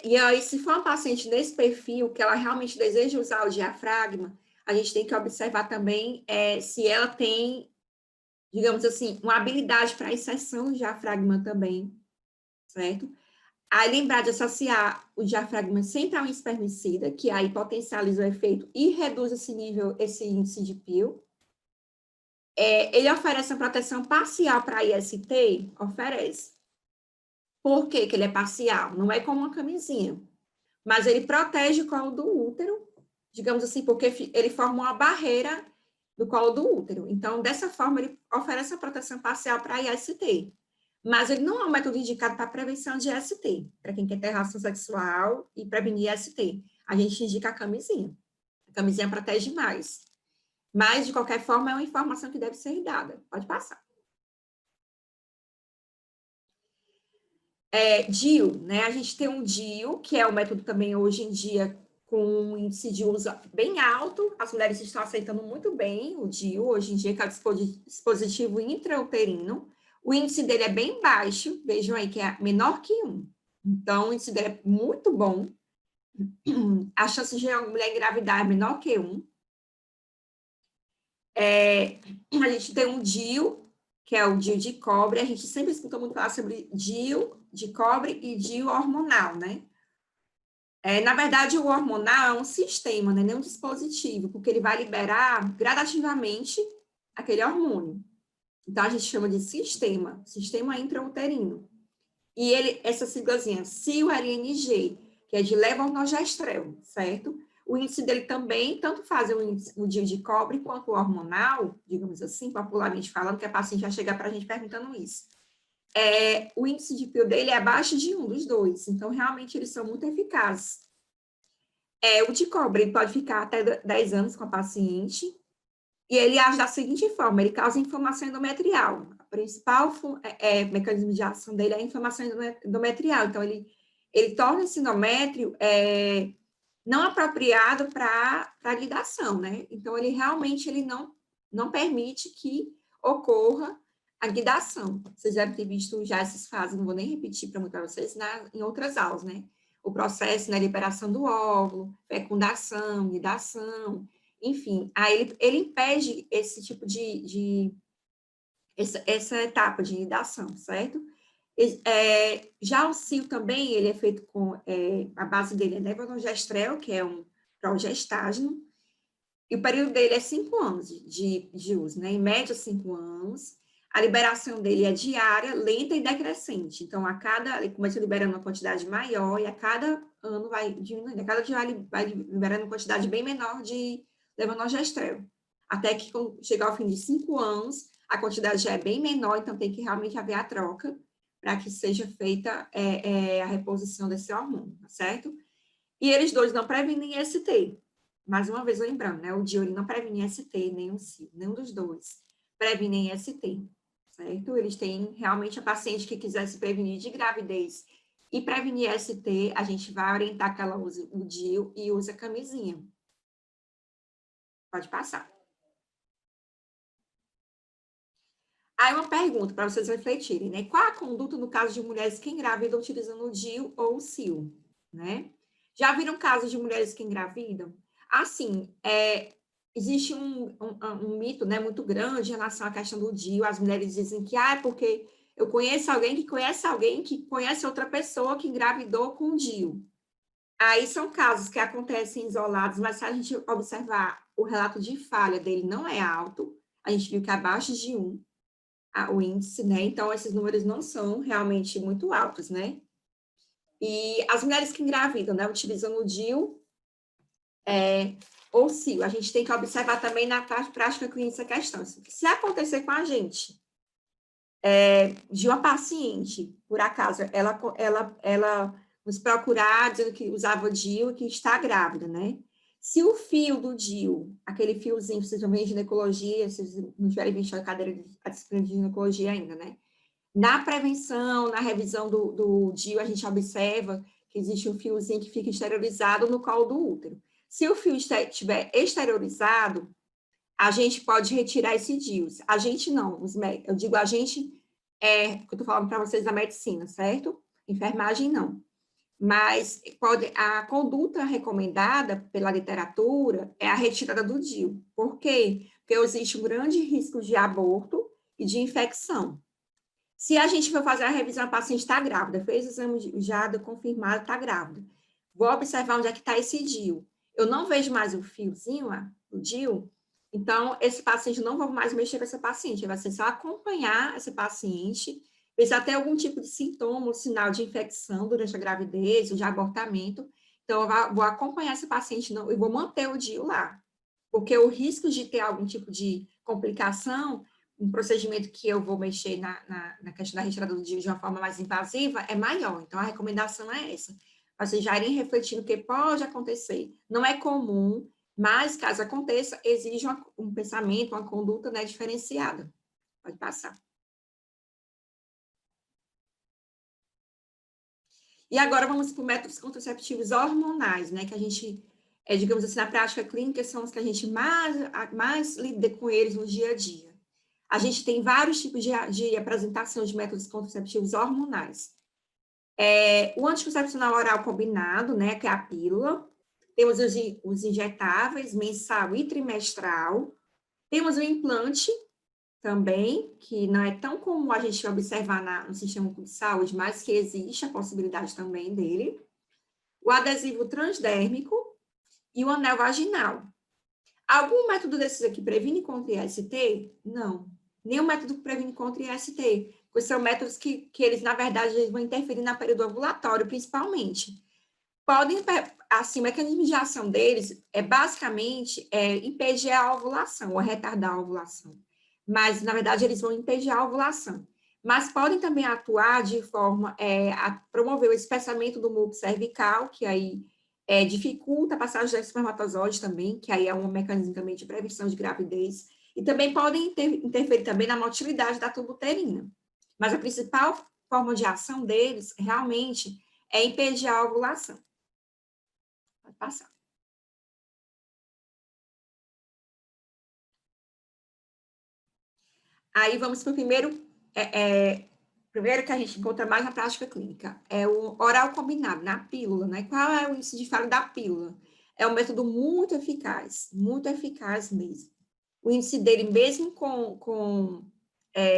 S2: e aí, se for uma paciente nesse perfil, que ela realmente deseja usar o diafragma, a gente tem que observar também se ela tem, digamos assim, uma habilidade para inserção do diafragma também, certo? Aí, lembrar de associar o diafragma sempre a um espermicida, que aí potencializa o efeito e reduz esse índice de PIL. Ele oferece uma proteção parcial para IST? Oferece. Por que ele é parcial? Não é como uma camisinha, mas ele protege o colo do útero, digamos assim, porque ele forma uma barreira no colo do útero. Então, dessa forma, ele oferece uma proteção parcial para IST. Mas ele não é um método indicado para prevenção de IST, para quem quer ter relação sexual e prevenir IST. A gente indica a camisinha. A camisinha protege mais. Mas, de qualquer forma, é uma informação que deve ser dada. Pode passar. DIU, né? A gente tem um DIU, que é um método também hoje em dia com um índice de uso bem alto. As mulheres estão aceitando muito bem o DIU, hoje em dia, que é o dispositivo intrauterino. O índice dele é bem baixo, vejam aí que é menor que 1. Então, o índice dele é muito bom. A chance de uma mulher engravidar é menor que 1. A gente tem um DIU, que é o DIU de cobre. A gente sempre escuta muito falar sobre DIU de cobre e DIU hormonal, né? Na verdade, o hormonal é um sistema, né? Nem um dispositivo, porque ele vai liberar gradativamente aquele hormônio. Então, a gente chama de sistema intrauterino. E essa siglazinha, CIO-LNG, que é de levonorgestrel, certo? O índice dele também, tanto faz o DIU de cobre quanto o hormonal, digamos assim, popularmente falando, que a paciente vai chegar para a gente perguntando isso. o índice de pio dele é abaixo de 1 dos dois. Então, realmente, eles são muito eficazes. O de cobre, ele pode ficar até 10 anos com a paciente, e ele age da seguinte forma, ele causa inflamação endometrial. O principal mecanismo de ação dele é a inflamação endometrial. Então, ele torna esse endométrio não apropriado para a guidação, né? Então, ele realmente não permite que ocorra a guidação. Vocês devem ter visto já essas fases, não vou nem repetir para vocês, em outras aulas, né? O processo, né, liberação do óvulo, fecundação, nidação, enfim. Aí ele impede esse tipo essa etapa de nidação, certo? Já o CIO também, ele é feito com, a base dele é levonorgestrel, que é um progestágeno, e o período dele é 5 anos de uso, né? Em média, 5 anos. A liberação dele é diária, lenta e decrescente. Então, ele começa liberando uma quantidade maior e a cada ano vai diminuindo. A cada dia vai liberando uma quantidade bem menor de levonorgestrel. Até que, quando chegar ao fim de 5 anos, a quantidade já é bem menor, então tem que realmente haver a troca para que seja feita a reposição desse hormônio, tá certo? E eles dois não previnem ST. Mais uma vez, lembrando, né? O DIU não previne ST, nem o CIO, nenhum dos dois previnem ST, certo? Eles têm, realmente, a paciente que quiser se prevenir de gravidez e prevenir ST, a gente vai orientar que ela use o DIU e use a camisinha. Pode passar. Aí uma pergunta para vocês refletirem, né? Qual a conduta no caso de mulheres que engravidam utilizando o DIU ou o CIO, né? Já viram casos de mulheres que engravidam? Assim, existe um mito, né, muito grande em relação à questão do DIU. As mulheres dizem que, é porque eu conheço alguém que conhece outra pessoa que engravidou com o DIU. Aí são casos que acontecem isolados, mas se a gente observar o relato de falha dele não é alto, a gente viu que é abaixo de 1, o índice, né? Então, esses números não são realmente muito altos, né? E as mulheres que engravidam, né, utilizando o DIU ou CIO, a gente tem que observar também na prática clínica essa questão. Se acontecer com a gente, de uma paciente, por acaso, ela nos procurar dizendo que usava DIU e que está grávida, né? Se o fio do DIU, aquele fiozinho, vocês vão ver em ginecologia, vocês não tiverem visto a cadeira de disciplina de ginecologia ainda, né? Na prevenção, na revisão do DIU, a gente observa que existe um fiozinho que fica exteriorizado no colo do útero. Se o fio estiver exteriorizado, a gente pode retirar esse DIU. A gente não, eu digo a gente, que eu estou falando para vocês da medicina, certo? Enfermagem não. Mas a conduta recomendada pela literatura é a retirada do DIU. Por quê? Porque existe um grande risco de aborto e de infecção. Se a gente for fazer a revisão, a paciente está grávida, fez o exame já confirmado, está grávida. Vou observar onde é que está esse DIU. Eu não vejo mais o fiozinho, o DIU, então esse paciente, não vou mais mexer com essa paciente, vai ser só acompanhar essa paciente, ver se ela tem algum tipo de sintoma, ou sinal de infecção durante a gravidez, ou de abortamento. Então, eu vou acompanhar essa paciente e vou manter o DIU lá, porque o risco de ter algum tipo de complicação, um procedimento que eu vou mexer na questão da retirada do DIU de uma forma mais invasiva, é maior. Então, a recomendação é essa. Vocês já irem refletindo o que pode acontecer. Não é comum, mas, caso aconteça, exige um pensamento, uma conduta, né, diferenciada. Pode passar. E agora vamos para os métodos contraceptivos hormonais, né, que a gente, digamos assim, na prática clínica, são os que a gente mais lida com eles no dia a dia. A gente tem vários tipos de apresentação de métodos contraceptivos hormonais. O anticoncepcional oral combinado, né, que é a pílula. Temos os injetáveis, mensal e trimestral. Temos o implante também, que não é tão comum a gente observar no sistema de saúde, mas que existe a possibilidade também dele. O adesivo transdérmico e o anel vaginal. Algum método desses aqui previne contra IST? Não. Nenhum método previne contra IST, pois são métodos que eles, na verdade, eles vão interferir na período ovulatório, principalmente. Assim, o mecanismo de ação deles basicamente impedir a ovulação, ou retardar a ovulação. Mas, na verdade, eles vão impedir a ovulação. mas podem também atuar de forma a promover o espessamento do muco cervical, que aí dificulta a passagem dos espermatozoides também, que aí é um mecanismo também de prevenção de gravidez, e também podem interferir também na motilidade da tuba uterina. Mas a principal forma de ação deles, realmente, é impedir a ovulação. Pode passar. Aí vamos para o primeiro que a gente encontra mais na prática clínica, é o oral combinado, na pílula, né? Qual é o índice de falha da pílula? É um método muito eficaz mesmo. O índice dele, mesmo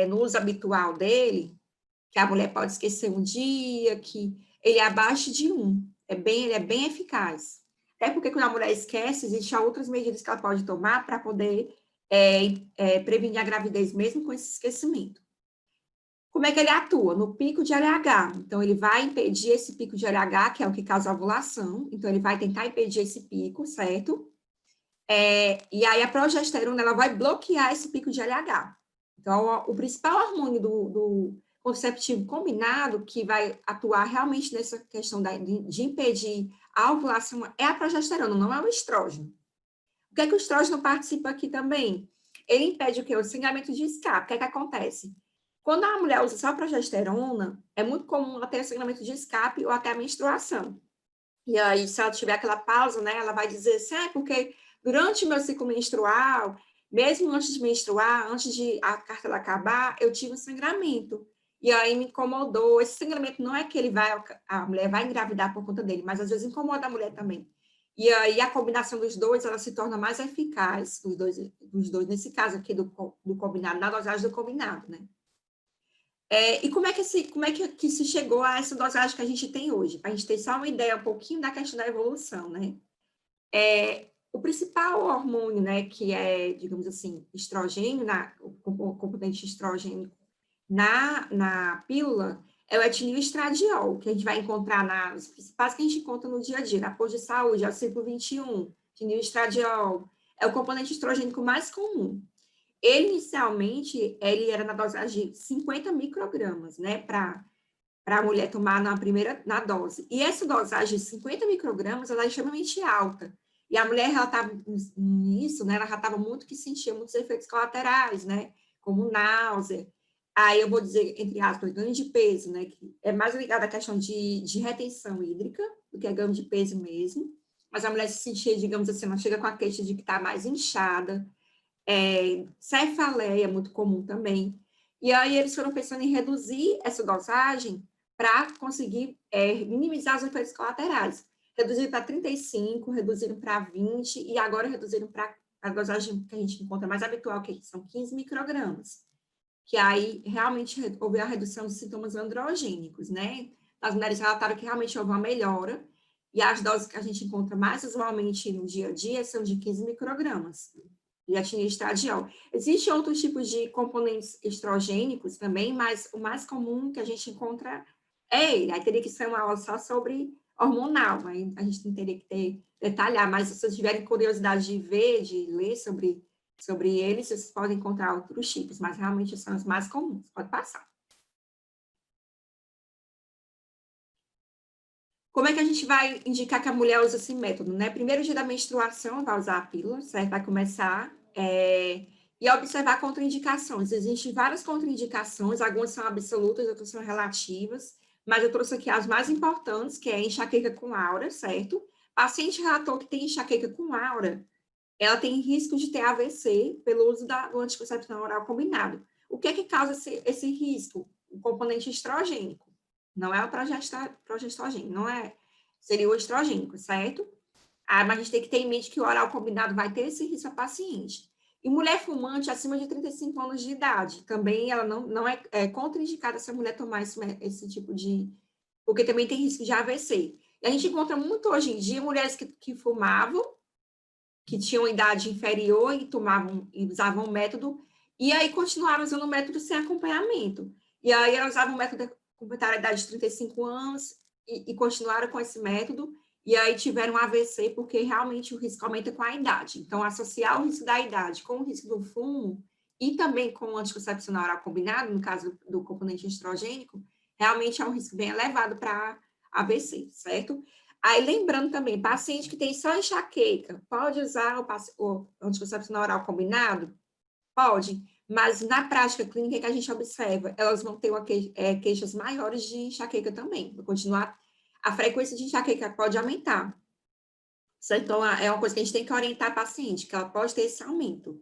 S2: no uso habitual dele, que a mulher pode esquecer um dia, que ele é abaixo de 1, ele é bem eficaz. Até porque quando a mulher esquece, existem outras medidas que ela pode tomar para poder prevenir a gravidez mesmo com esse esquecimento. Como é que ele atua? No pico de LH. Então, ele vai impedir esse pico de LH, que é o que causa a ovulação. Então, ele vai tentar impedir esse pico, certo? E aí, a progesterona, ela vai bloquear esse pico de LH. Então, o principal hormônio do contraceptivo combinado, que vai atuar realmente nessa questão de impedir a ovulação, é a progesterona, não é o estrógeno. O que é que o estrógeno participa aqui também? Ele impede o quê? O sangramento de escape. O que é que acontece? Quando a mulher usa só progesterona, é muito comum ela ter sangramento de escape ou até a menstruação. E aí, se ela tiver aquela pausa, né, ela vai dizer assim, porque durante o meu ciclo menstrual, mesmo antes de menstruar, antes de a cartela acabar, eu tive um sangramento. E aí me incomodou. Esse sangramento não é que a mulher vai engravidar por conta dele, mas às vezes incomoda a mulher também. E aí a combinação dos dois, ela se torna mais eficaz, dos dois nesse caso aqui do combinado, na dosagem do combinado, né? E como é que se chegou a essa dosagem que a gente tem hoje? Para a gente ter só uma ideia um pouquinho da questão da evolução, né? O principal hormônio, né, que é, digamos assim, estrogênio, o componente estrogênio na pílula, é o etilioestradiol, que a gente vai encontrar nas principais que a gente encontra no dia a dia, na posto de saúde, é o ciclo 21, etilioestradiol, é o componente estrogênico mais comum. Ele, inicialmente, ele era na dosagem de 50 microgramas, né, para a mulher tomar na dose. E essa dosagem de 50 microgramas, ela é extremamente alta. E a mulher, ela estava nisso, né, ela já estava muito que sentia muitos efeitos colaterais, né, como náusea. Aí eu vou dizer, entre aspas, ganho de peso, né, que é mais ligado à questão de retenção hídrica, do que é ganho de peso mesmo. Mas a mulher se sentia, digamos assim, ela chega com a queixa de que está mais inchada, cefaleia, muito comum também. E aí eles foram pensando em reduzir essa dosagem para conseguir minimizar os efeitos colaterais. Reduziram para 35, reduziram para 20 e agora reduziram para a dosagem que a gente encontra mais habitual, que são 15 microgramas. Que aí realmente houve a redução de sintomas androgênicos, né? As mulheres relataram que realmente houve uma melhora e as doses que a gente encontra mais usualmente no dia a dia são de 15 microgramas de etilioestradiol. Existem outros tipos de componentes estrogênicos também, mas o mais comum que a gente encontra é ele. Aí teria que ser uma aula só sobre hormonal, aí a gente não teria que detalhar, mas se vocês tiverem curiosidade de ver, de ler sobre eles, vocês podem encontrar outros tipos, mas realmente são os mais comuns. Pode passar. Como é que a gente vai indicar que a mulher usa esse método, né? Primeiro dia da menstruação, vai usar a pílula, certo? Vai começar e observar contraindicações. Existem várias contraindicações, algumas são absolutas, outras são relativas, mas eu trouxe aqui as mais importantes, que é enxaqueca com aura, certo? Paciente relatou que tem enxaqueca com aura, ela tem risco de ter AVC pelo uso do anticoncepcional oral combinado. O que é que causa esse risco? O componente estrogênico. Não é o progesterogênico, não é, seria o estrogênico, certo? Mas a gente tem que ter em mente que o oral combinado vai ter esse risco a paciente. E mulher fumante acima de 35 anos de idade, também ela não é contraindicada essa mulher tomar esse tipo de... Porque também tem risco de AVC. E a gente encontra muito hoje em dia mulheres que fumavam, que tinham idade inferior e usavam o método, e aí continuaram usando o método sem acompanhamento. E aí elas usavam o método completaram a idade de 35 anos e continuaram com esse método, e aí tiveram AVC, porque realmente o risco aumenta com a idade. Então, associar o risco da idade com o risco do fumo, e também com o anticoncepcional oral combinado, no caso do componente estrogênico, realmente é um risco bem elevado para AVC, certo? Aí, lembrando também, paciente que tem só enxaqueca, pode usar o anticoncepcional oral combinado? Pode, mas na prática clínica que a gente observa, elas vão ter queixas maiores de enxaqueca também. Vai continuar, a frequência de enxaqueca pode aumentar. Certo? Então, é uma coisa que a gente tem que orientar a paciente, que ela pode ter esse aumento.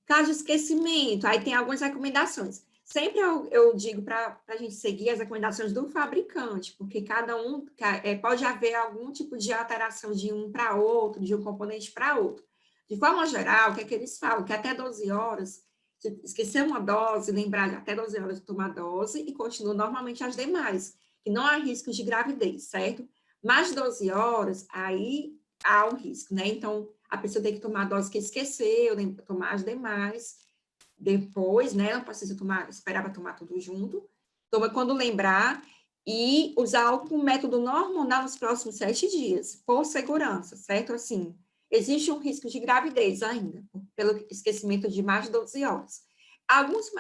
S2: Caso de esquecimento, aí tem algumas recomendações. Sempre eu digo para a gente seguir as recomendações do fabricante, porque cada um pode haver algum tipo de alteração de um para outro, de um componente para outro. De forma geral, o que é que eles falam? Que até 12 horas, se esquecer uma dose, lembrar de até 12 horas de tomar dose e continua normalmente as demais, que não há risco de gravidez, certo? Mais de 12 horas, aí há um risco, né? Então, a pessoa tem que tomar a dose que esqueceu, tomar as demais, depois, né? Não precisa esperar para tomar tudo junto. Toma quando lembrar e usar o método não hormonal nos próximos 7 dias, por segurança, certo? Assim, existe um risco de gravidez ainda, pelo esquecimento de mais de 12 horas.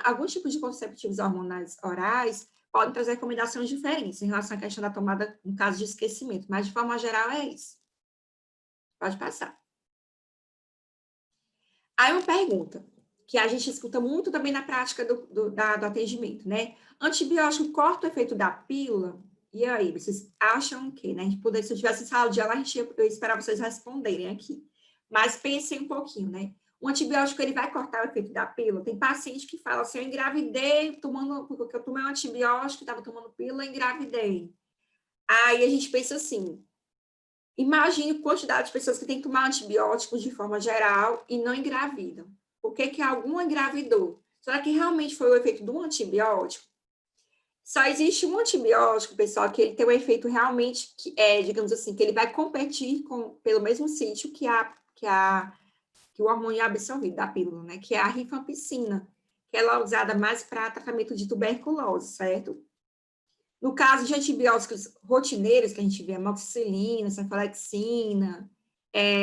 S2: Alguns tipos de contraceptivos hormonais orais podem trazer recomendações diferentes em relação à questão da tomada no caso de esquecimento, mas de forma geral é isso. Pode passar. Aí uma pergunta, que a gente escuta muito também na prática do atendimento, né? Antibiótico corta o efeito da pílula? E aí, vocês acham que, né? Se eu tivesse sala de aula, eu ia esperar vocês responderem aqui. Mas pensem um pouquinho, né? O antibiótico, ele vai cortar o efeito da pílula? Tem paciente que fala assim, eu engravidei, porque eu tomei um antibiótico, estava tomando pílula, engravidei. Aí a gente pensa assim, imagine a quantidade de pessoas que têm que tomar antibióticos de forma geral e não engravidam. Por que alguma engravidou? Será que realmente foi o efeito do antibiótico? Só existe um antibiótico, pessoal, que ele tem um efeito realmente, digamos assim, que ele vai competir pelo mesmo sítio que o hormônio absorvido da pílula, né? Que é a rifampicina, que ela é usada mais para tratamento de tuberculose, certo? No caso de antibióticos rotineiros, que a gente vê amoxicilina, cefalexina,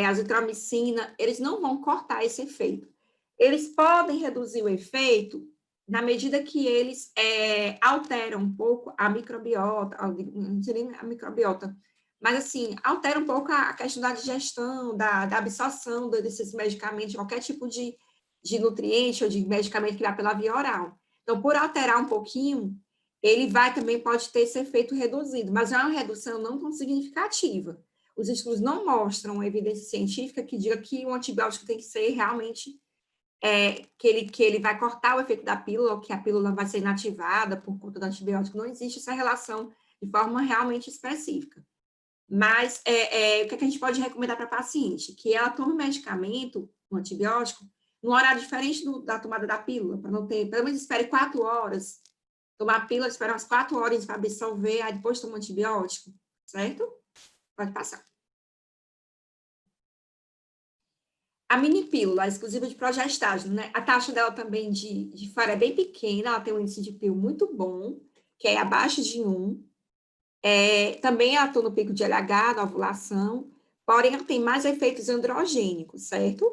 S2: azitromicina, eles não vão cortar esse efeito. Eles podem reduzir o efeito na medida que eles alteram um pouco a microbiota, não sei nem a microbiota, mas assim, altera um pouco a questão da digestão, da absorção desses medicamentos, qualquer tipo de nutriente ou de medicamento que vai pela via oral. Então, por alterar um pouquinho, ele pode ter esse efeito reduzido, mas é uma redução não tão significativa. Os estudos não mostram evidência científica que diga que o antibiótico tem que ser realmente, que ele vai cortar o efeito da pílula, ou que a pílula vai ser inativada por conta do antibiótico. Não existe essa relação de forma realmente específica. Mas o que a gente pode recomendar para a paciente? Que ela tome o medicamento, o antibiótico, num horário diferente da tomada da pílula, para não ter, pelo menos espere 4 horas, tomar a pílula, esperar umas 4 horas para absorver, aí depois toma antibiótico, certo? Pode passar. A mini pílula, exclusiva de progestágeno, né? A taxa dela também de falha é bem pequena, ela tem um índice de pio muito bom, que é abaixo de 1. Também atua no pico de LH, na ovulação, porém ela tem mais efeitos androgênicos, certo?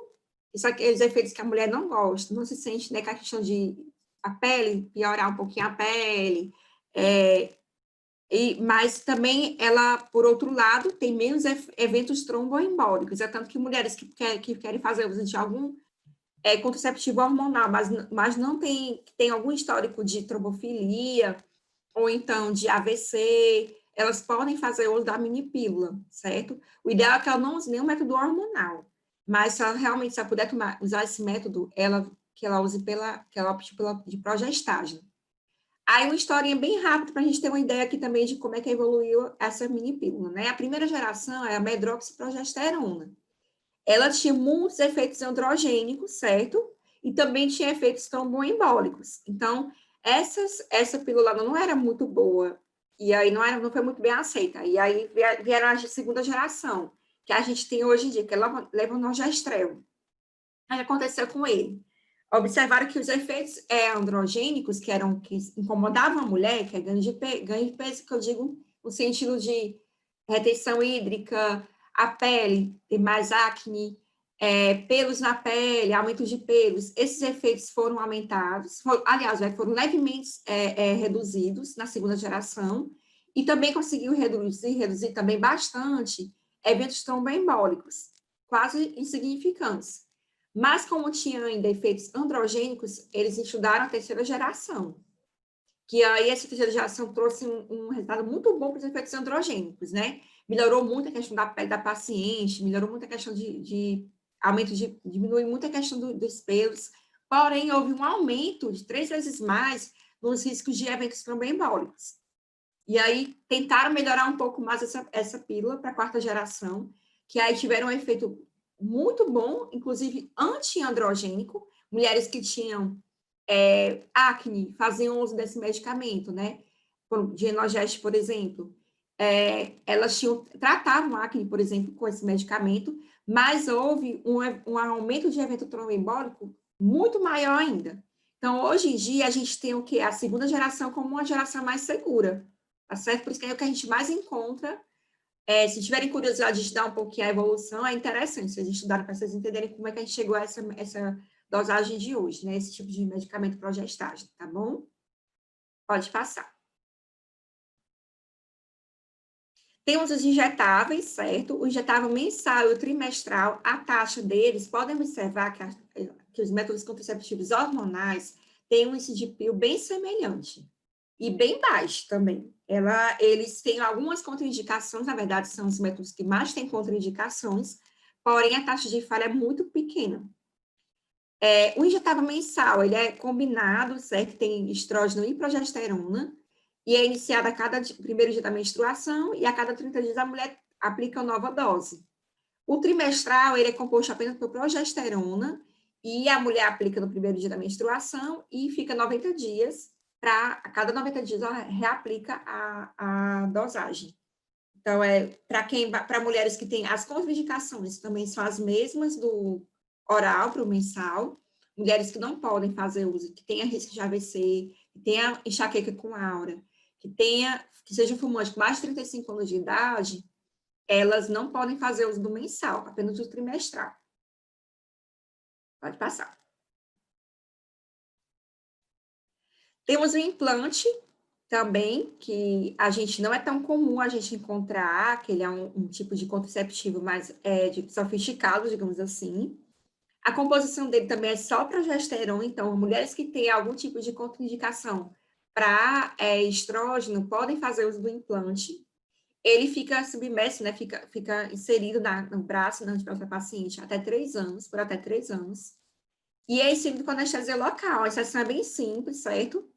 S2: Isso aqui, os efeitos que a mulher não gosta, não se sente, né, com a questão de a pele, piorar um pouquinho a pele, mas também ela, por outro lado, tem menos eventos tromboembólicos, é tanto que mulheres que querem fazer uso de algum contraceptivo hormonal, mas não tem algum histórico de trombofilia, ou então de AVC, elas podem fazer uso da mini pílula, certo? O ideal é que ela não use nenhum método hormonal, mas se ela puder usar esse método, que ela opte de progestágeno. Aí uma historinha bem rápida para a gente ter uma ideia aqui também de como é que evoluiu essa mini pílula, né? A primeira geração é a medroxiprogesterona. Ela tinha muitos efeitos androgênicos, certo? E também tinha efeitos tromboembólicos. Então, essa pílula não era muito boa, e aí não foi muito bem aceita. E aí vieram a segunda geração, que a gente tem hoje em dia, que é levonorgestrel. O que aconteceu com ele? Observaram que os efeitos androgênicos, que incomodavam a mulher, que é ganho de peso, que eu digo no sentido de retenção hídrica, a pele, tem mais acne, pelos na pele, aumento de pelos, esses efeitos foram aumentados, aliás, foram levemente reduzidos na segunda geração, e também conseguiu reduzir também bastante eventos tromboembólicos, quase insignificantes. Mas, como tinha ainda efeitos androgênicos, eles estudaram a terceira geração, que aí essa terceira geração trouxe um resultado muito bom para os efeitos androgênicos, né? Melhorou muito a questão da pele da paciente, melhorou muito a questão diminui muito a questão dos pelos, porém, houve um aumento de 3 vezes mais nos riscos de eventos tromboembólicos. E aí, tentaram melhorar um pouco mais essa pílula para a quarta geração, que aí tiveram um efeito muito bom, inclusive anti-androgênico, mulheres que tinham acne, faziam uso desse medicamento, né? De Genogest, por exemplo. Elas tratavam acne, por exemplo, com esse medicamento, mas houve um aumento de evento tromboembólico muito maior ainda. Então, hoje em dia, a gente tem o quê? A segunda geração como uma geração mais segura, tá certo? Por isso que é o que a gente mais encontra. Se tiverem curiosidade de estudar um pouquinho a evolução, é interessante vocês estudarem para vocês entenderem como é que a gente chegou a essa dosagem de hoje, né? Esse tipo de medicamento para gestagem, tá bom? Pode passar. Temos os injetáveis, certo? O injetável mensal e o trimestral, a taxa deles, podem observar que os métodos contraceptivos hormonais têm um índice de PIL bem semelhante e bem baixo também. Eles têm algumas contraindicações, na verdade, são os métodos que mais têm contraindicações, porém a taxa de falha é muito pequena. O injetável mensal, ele é combinado, certo? Tem estrógeno e progesterona, e é iniciado a cada primeiro dia da menstruação, e a cada 30 dias a mulher aplica uma nova dose. O trimestral, ele é composto apenas por progesterona, e a mulher aplica no primeiro dia da menstruação, e fica 90 dias, a cada 90 dias ela reaplica a dosagem. Então, para mulheres que têm as contraindicações, também são as mesmas do oral para o mensal, mulheres que não podem fazer uso, que tenha risco de AVC, que tenha enxaqueca com aura, que seja fumante com mais de 35 anos de idade, elas não podem fazer uso do mensal, apenas do trimestral. Pode passar. Temos o implante também, que a gente não é tão comum a gente encontrar, que ele é um tipo de contraceptivo mais sofisticado, digamos assim. A composição dele também é só progesterona, então, mulheres que têm algum tipo de contraindicação para estrógeno podem fazer uso do implante. Ele fica submerso, né? Fica inserido no braço da paciente até 3 anos, por até 3 anos. E é inserido com anestesia local. A inserção é bem simples, certo?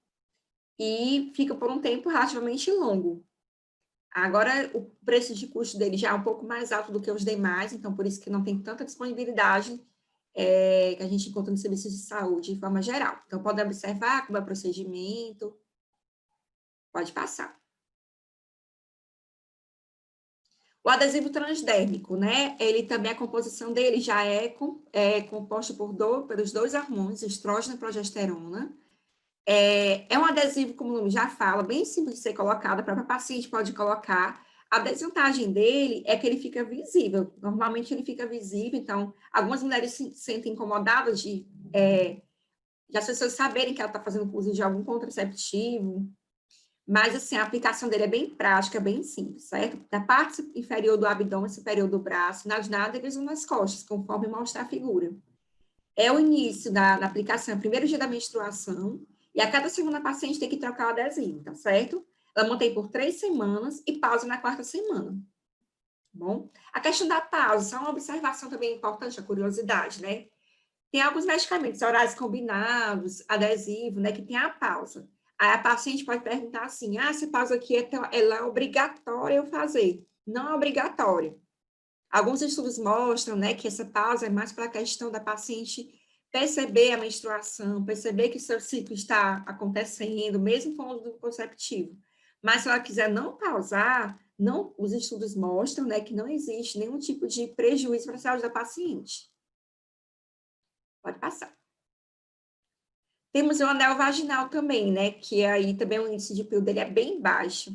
S2: E fica por um tempo relativamente longo. Agora, o preço de custo dele já é um pouco mais alto do que os demais, então, por isso que não tem tanta disponibilidade que a gente encontra nos serviços de saúde de forma geral. Então, pode observar como é o procedimento. Pode passar. O adesivo transdérmico, né? Ele também, a composição dele já é composta pelos 2 hormônios, estrógeno e progesterona. É um adesivo, como o nome já fala, bem simples de ser colocado, a própria paciente pode colocar. A desvantagem dele é que ele fica visível. Normalmente ele fica visível, então algumas mulheres se sentem incomodadas de as pessoas saberem que ela está fazendo uso de algum contraceptivo. Mas, assim, a aplicação dele é bem prática, bem simples, certo? Da parte inferior do abdômen, superior do braço, nas nádegas ou nas costas, conforme mostra a figura. É o início da aplicação, primeiro dia da menstruação, e a cada semana a paciente tem que trocar o adesivo, tá certo? Ela mantém por 3 semanas e pausa na 4ª semana. Bom, a questão da pausa, só uma observação também importante, a curiosidade, né? Tem alguns medicamentos orais combinados, adesivo, né, que tem a pausa. Aí a paciente pode perguntar assim, essa pausa aqui ela é obrigatória eu fazer? Não é obrigatória. Alguns estudos mostram, né, que essa pausa é mais para a questão da paciente perceber a menstruação, perceber que seu ciclo está acontecendo, mesmo com o uso do contraceptivo. Mas se ela quiser não pausar, os estudos mostram, né, que não existe nenhum tipo de prejuízo para a saúde da paciente. Pode passar. Temos o anel vaginal também, né? Que aí também o índice de PIL dele é bem baixo,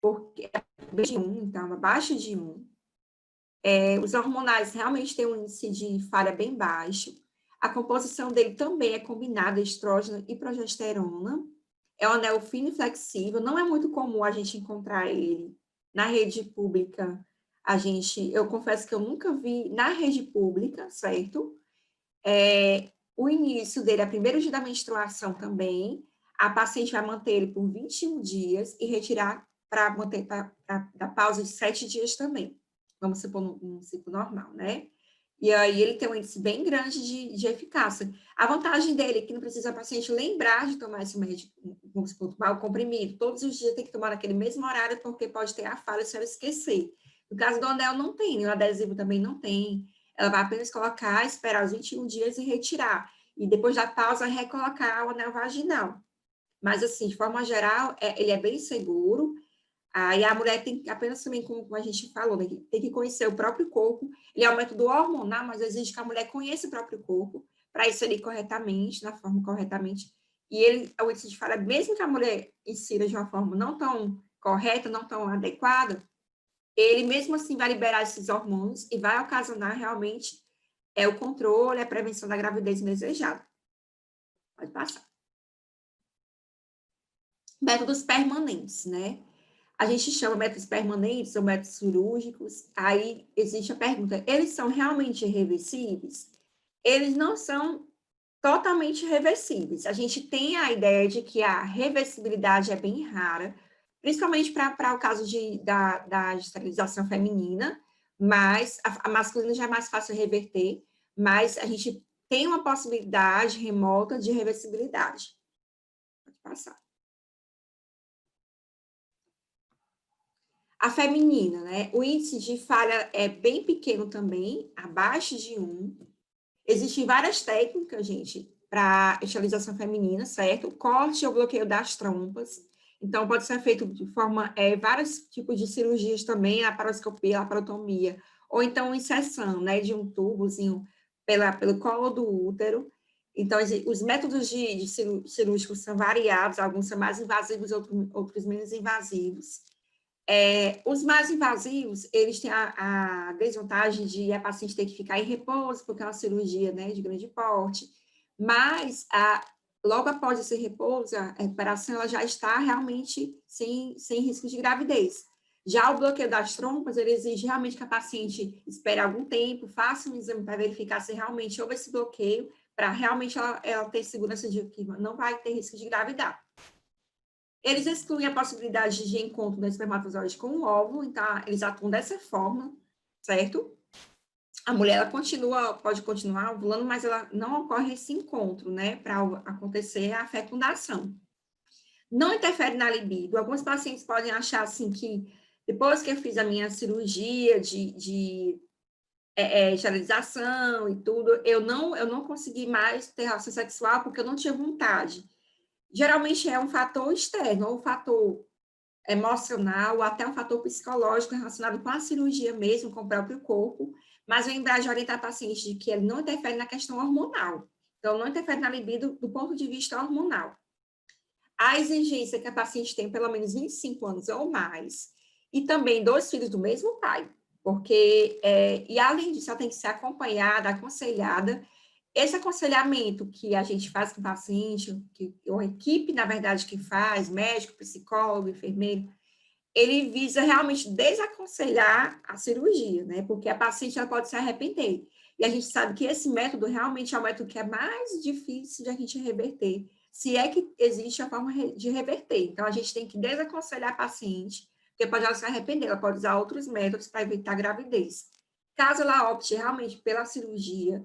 S2: porque é de 1, então abaixo de 1. Os hormonais realmente têm um índice de falha bem baixo. A composição dele também é combinada estrógeno e progesterona. É um anel fino e flexível. Não é muito comum a gente encontrar ele na rede pública. Eu confesso que eu nunca vi na rede pública, certo? O início dele é primeiro dia da menstruação também. A paciente vai manter ele por 21 dias e retirar para manter da pausa de 7 dias também. Vamos supor num ciclo normal, né? E aí ele tem um índice bem grande de eficácia. A vantagem dele é que não precisa a paciente lembrar de tomar esse médico, vamos supor, tomar o comprimido. Todos os dias tem que tomar naquele mesmo horário, porque pode ter a falha se ela esquecer. No caso do anel, não tem, o adesivo também não tem. Ela vai apenas colocar, esperar os 21 dias e retirar. E depois da pausa, recolocar o anel vaginal. Mas, assim, de forma geral, ele é bem seguro. Aí a mulher tem apenas também, como a gente falou, né, tem que conhecer o próprio corpo. Ele é um método hormonal, mas exige que a mulher conheça o próprio corpo para inserir corretamente, na forma corretamente. E o índice de falha, mesmo que a mulher insira de uma forma não tão correta, não tão adequada, ele mesmo assim vai liberar esses hormônios e vai ocasionar realmente o controle, a prevenção da gravidez indesejada. Pode passar. Métodos permanentes, né? A gente chama métodos permanentes ou métodos cirúrgicos. Aí existe a pergunta: eles são realmente reversíveis? Eles não são totalmente reversíveis. A gente tem a ideia de que a reversibilidade é bem rara, principalmente para o caso da esterilização feminina, mas a masculina já é mais fácil reverter, mas a gente tem uma possibilidade remota de reversibilidade. Pode passar. A feminina, né? O índice de falha é bem pequeno também, abaixo de 1. Existem várias técnicas, gente, para esterilização feminina, certo? O corte ou bloqueio das trompas. Então, pode ser feito de forma, vários tipos de cirurgias também, laparoscopia, laparotomia, ou então inserção, né, de um tubozinho pelo colo do útero. Então, os métodos de cirúrgicos são variados, alguns são mais invasivos, outros menos invasivos. Os mais invasivos, eles têm a desvantagem de a paciente ter que ficar em repouso, porque é uma cirurgia, né, de grande porte, mas logo após esse repouso, a recuperação ela já está realmente sem risco de gravidez. Já o bloqueio das trompas, ele exige realmente que a paciente espere algum tempo, faça um exame para verificar se realmente houve esse bloqueio, para realmente ela ter segurança de que não vai ter risco de engravidar. Eles excluem a possibilidade de encontro do espermatozoide com o óvulo, então eles atuam dessa forma, certo? A mulher ela pode continuar ovulando, mas ela não ocorre esse encontro, né, para acontecer a fecundação. Não interfere na libido. Alguns pacientes podem achar assim que depois que eu fiz a minha cirurgia de esterilização e tudo, eu não consegui mais ter relação sexual porque eu não tinha vontade. Geralmente é um fator externo, ou um fator emocional, ou até um fator psicológico relacionado com a cirurgia mesmo, com o próprio corpo, mas lembrar de orientar a paciente de que ele não interfere na questão hormonal. Então, não interfere na libido do ponto de vista hormonal. A exigência é que a paciente tenha pelo menos 25 anos ou mais, e também 2 filhos do mesmo pai, porque, e além disso, ela tem que ser acompanhada, aconselhada. Esse aconselhamento que a gente faz com o paciente, ou a equipe, na verdade, que faz, médico, psicólogo, enfermeiro, ele visa realmente desaconselhar a cirurgia, né? Porque a paciente ela pode se arrepender. E a gente sabe que esse método realmente é o método que é mais difícil de a gente reverter, se é que existe a forma de reverter. Então, a gente tem que desaconselhar a paciente, porque pode ela se arrepender, ela pode usar outros métodos para evitar gravidez. Caso ela opte realmente pela cirurgia,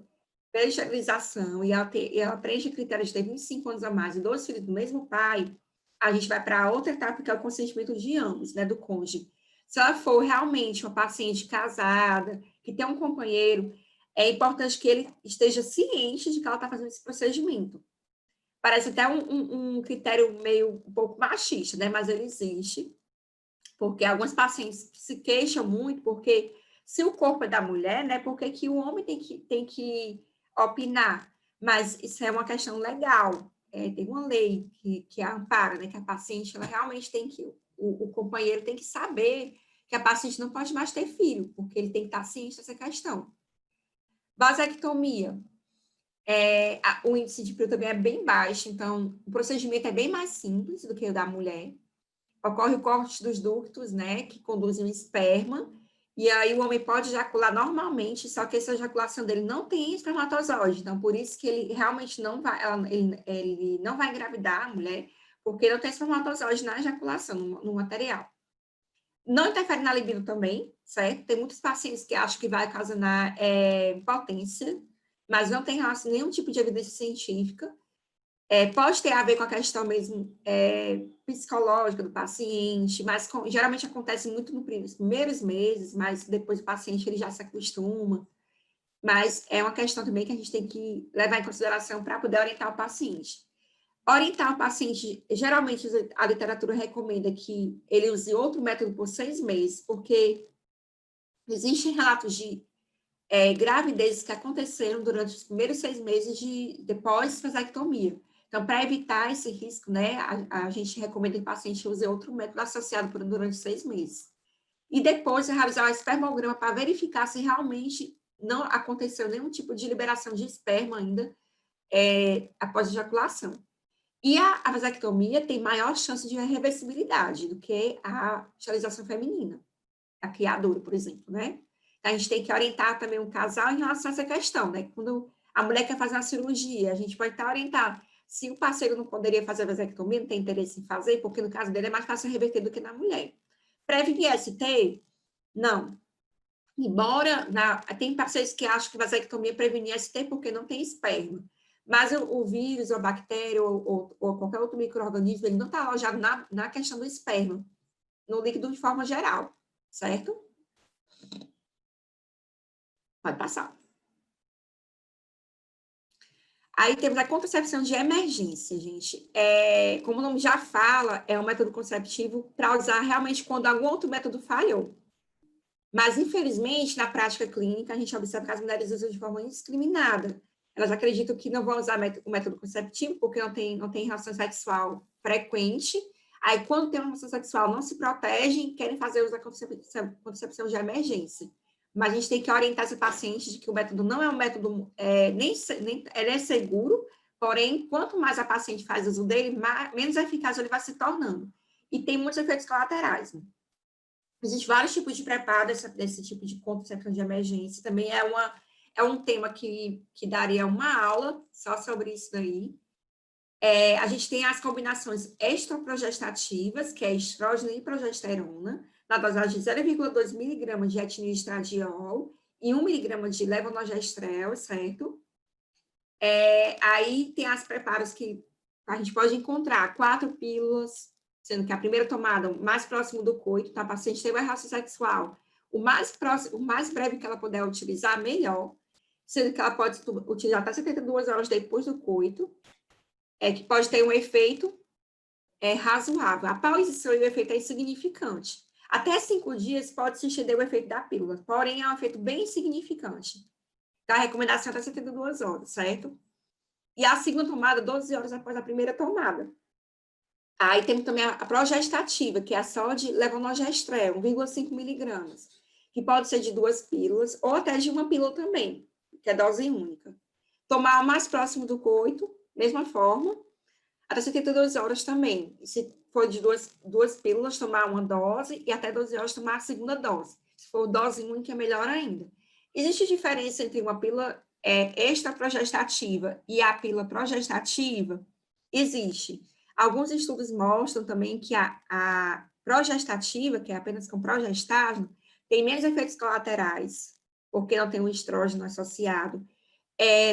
S2: pela esterilização, e ela preenche critérios de ter 25 anos a mais e 2 filhos do mesmo pai, a gente vai para outra etapa, que é o consentimento de ambos, né, do cônjuge. Se ela for realmente uma paciente casada, que tem um companheiro, é importante que ele esteja ciente de que ela está fazendo esse procedimento. Parece até um critério meio um pouco machista, né, mas ele existe, porque algumas pacientes se queixam muito, porque se o corpo é da mulher, né, por que o homem tem que opinar? Mas isso é uma questão legal. Tem uma lei que ampara, né, que a paciente, ela realmente tem que, o companheiro tem que saber que a paciente não pode mais ter filho, porque ele tem que estar ciente dessa questão. Vasectomia, o índice de prio também é bem baixo, então o procedimento é bem mais simples do que o da mulher. Ocorre o corte dos ductos, né, que conduzem o esperma, e aí o homem pode ejacular normalmente, só que essa ejaculação dele não tem espermatozoide, então por isso que ele realmente não vai, ele não vai engravidar a mulher, porque não tem espermatozoide na ejaculação, no material. Não interfere na libido também, certo? Tem muitos pacientes que acham que vai ocasionar impotência, mas não tem nenhum tipo de evidência científica. Pode ter a ver com a questão mesmo psicológica do paciente, mas geralmente acontece muito nos primeiros meses, mas depois o paciente ele já se acostuma. Mas é uma questão também que a gente tem que levar em consideração para poder orientar o paciente. Orientar o paciente, geralmente a literatura recomenda que ele use outro método por 6 meses, porque existem relatos de gravidezes que aconteceram durante os primeiros 6 meses depois vasectomia. Então, para evitar esse risco, né, a gente recomenda que o paciente use outro método associado durante 6 meses. E depois realizar o espermograma para verificar se realmente não aconteceu nenhum tipo de liberação de esperma ainda após a ejaculação. E a vasectomia tem maior chance de reversibilidade do que a esterilização feminina, a criadura, por exemplo, né? Então, a gente tem que orientar também o casal em relação a essa questão, né? Quando a mulher quer fazer uma cirurgia, a gente pode estar orientando se o parceiro não poderia fazer a vasectomia, não tem interesse em fazer, porque no caso dele é mais fácil reverter do que na mulher. Prevenir ST? Não. Embora tem pacientes que acham que vasectomia previne ST porque não tem esperma. Mas o vírus, ou a bactéria, ou qualquer outro micro-organismo, ele não está alojado na questão do esperma, no líquido de forma geral, certo? Pode passar. Aí temos a contracepção de emergência, gente. Como o nome já fala, é um método contraceptivo para usar realmente quando algum outro método falhou. Mas, infelizmente, na prática clínica, a gente observa que as mulheres usam de forma indiscriminada. Elas acreditam que não vão usar o método contraceptivo porque não tem relação sexual frequente. Aí, quando tem uma relação sexual, não se protegem, querem fazer uso da contracepção de emergência. Mas a gente tem que orientar esse paciente de que o método não é um método, ele é seguro, porém, quanto mais a paciente faz uso dele, menos eficaz ele vai se tornando. E tem muitos efeitos colaterais, né? Existem vários tipos de preparo desse tipo de contracepção de emergência. Também é um tema que daria uma aula só sobre isso daí. A gente tem as combinações estroprogestativas, que é estrógeno e progesterona, na dosagem de 0,2 miligramas de etinilestradiol e 1 miligrama de levonorgestrel, certo? Aí tem as preparos que a gente pode encontrar 4 pílulas, sendo que a primeira tomada, mais próximo do coito, tá? A paciente teve uma relação sexual, o mais breve que ela puder utilizar, melhor, sendo que ela pode utilizar até 72 horas depois do coito, que pode ter um efeito razoável. Após isso, o efeito é insignificante. Até 5 dias pode se estender o efeito da pílula, porém é um efeito bem insignificante. Tá? A recomendação é até 72 horas, certo? E a segunda tomada, 12 horas após a primeira tomada. Aí temos também a progestativa, que é só de levonorgestrel, 1,5 miligramas, que pode ser de 2 pílulas, ou até de uma pílula também, que é dose única. Tomar o mais próximo do coito, mesma forma, até 72 horas também. Se for de duas pílulas, tomar uma dose, e até 12 horas tomar a segunda dose. Se for dose única, é melhor ainda. Existe diferença entre uma pílula extraprogestativa e a pílula progestativa? Existe. Alguns estudos mostram também que a progestativa, que é apenas com progestágeno, tem menos efeitos colaterais, porque não tem um estrógeno associado.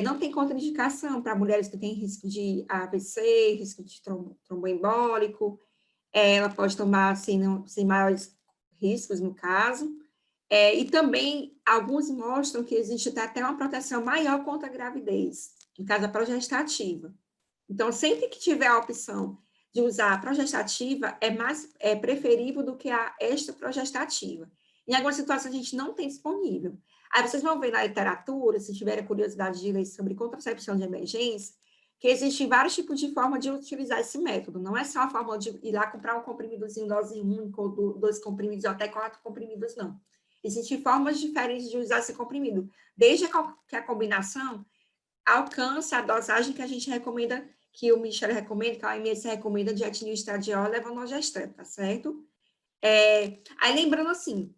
S2: Não tem contraindicação para mulheres que têm risco de AVC, risco de tromboembólico, ela pode tomar sem maiores riscos, no caso. E também, alguns mostram que existe até uma proteção maior contra a gravidez, no caso, a progestativa. Então, sempre que tiver a opção de usar a progestativa, é preferível do que a extraprogestativa. Em algumas situações, a gente não tem disponível. Aí vocês vão ver na literatura, se tiverem curiosidade de ler sobre contracepção de emergência, que existem vários tipos de forma de utilizar esse método. Não é só a forma de ir lá comprar um comprimidozinho, dose única, ou 2 comprimidos, ou até 4 comprimidos, não. Existem formas diferentes de usar esse comprimido, desde que a combinação alcance a dosagem que a gente recomenda, que o Michel recomenda, que a OMS recomenda, de etilil estradiol, levonorgestrel, tá certo? Aí, lembrando assim,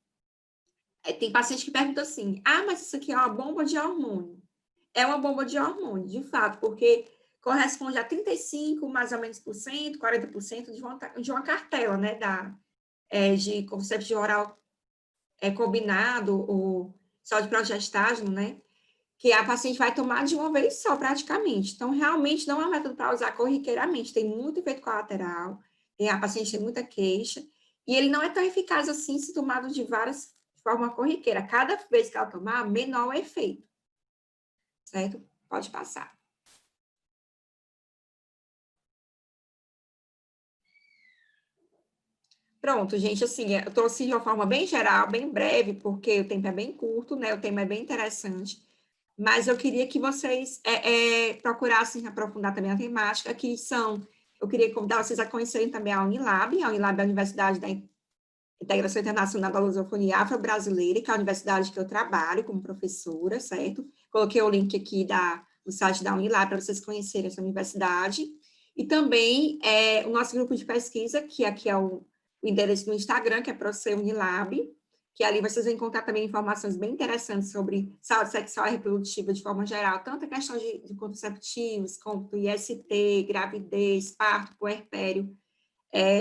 S2: tem paciente que pergunta assim, mas isso aqui é uma bomba de hormônio. É uma bomba de hormônio, de fato, porque corresponde a 35, mais ou menos, 40% de uma cartela, né, de contraceptivo oral combinado, ou só de progestágeno, né, que a paciente vai tomar de uma vez só, praticamente. Então, realmente, não é um método para usar corriqueiramente, tem muito efeito colateral, a paciente tem muita queixa, e ele não é tão eficaz assim, se tomado de forma corriqueira. Cada vez que ela tomar, menor o efeito. Certo? Pode passar. Pronto, gente, assim, eu trouxe de uma forma bem geral, bem breve, porque o tempo é bem curto, né? O tema é bem interessante. Mas eu queria que vocês procurassem aprofundar também a temática, eu queria convidar vocês a conhecerem também a Unilab. A Unilab é a Universidade da Integração Internacional da Lusofonia Afro-Brasileira, que é a universidade que eu trabalho como professora, certo? Coloquei o link aqui do site da Unilab para vocês conhecerem essa universidade. E também o nosso grupo de pesquisa, que aqui é o endereço no Instagram, que é Proce Unilab, que ali vocês vão encontrar também informações bem interessantes sobre saúde sexual e reprodutiva de forma geral, tanto a questão de contraceptivos, como IST, gravidez, parto, puerpério.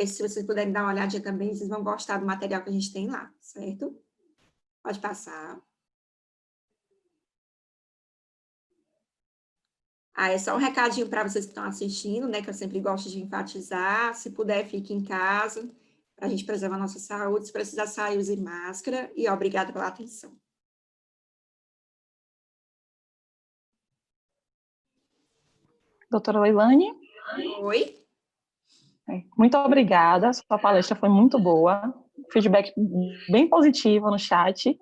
S2: Se vocês puderem dar uma olhadinha também, vocês vão gostar do material que a gente tem lá, certo? Pode passar. É só um recadinho para vocês que estão assistindo, né, que eu sempre gosto de enfatizar. Se puder, fique em casa, para a gente preservar a nossa saúde. Se precisar sair, use máscara. E obrigada pela atenção.
S1: Doutora Leilane?
S2: Oi?
S1: Muito obrigada, sua palestra foi muito boa, feedback bem positivo no chat.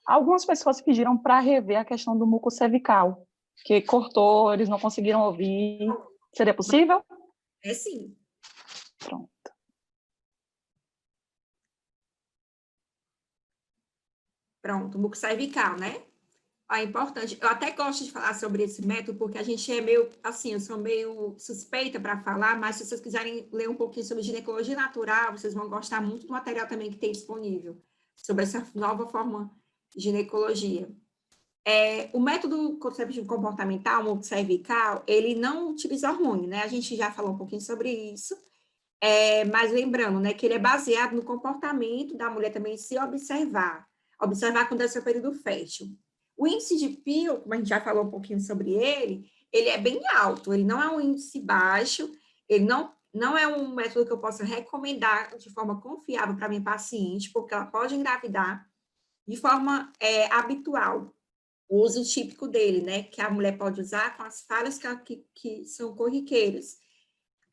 S1: Algumas pessoas pediram para rever a questão do muco cervical, que cortou, eles não conseguiram ouvir. Seria possível?
S2: Sim.
S1: Pronto.
S2: Pronto, muco cervical, né? É importante. Eu até gosto de falar sobre esse método, porque a gente é meio, assim, eu sou meio suspeita para falar, mas se vocês quiserem ler um pouquinho sobre ginecologia natural, vocês vão gostar muito do material também que tem disponível, sobre essa nova forma de ginecologia. O método contraceptivo comportamental, o cervical, ele não utiliza hormônio, né? A gente já falou um pouquinho sobre isso, mas lembrando, né, que ele é baseado no comportamento da mulher também se observar quando é seu período fértil. O índice de Pio, como a gente já falou um pouquinho sobre ele é bem alto, ele não é um índice baixo, ele não é um método que eu possa recomendar de forma confiável para minha paciente, porque ela pode engravidar de forma habitual, o uso típico dele, né, que a mulher pode usar com as falhas que são corriqueiras.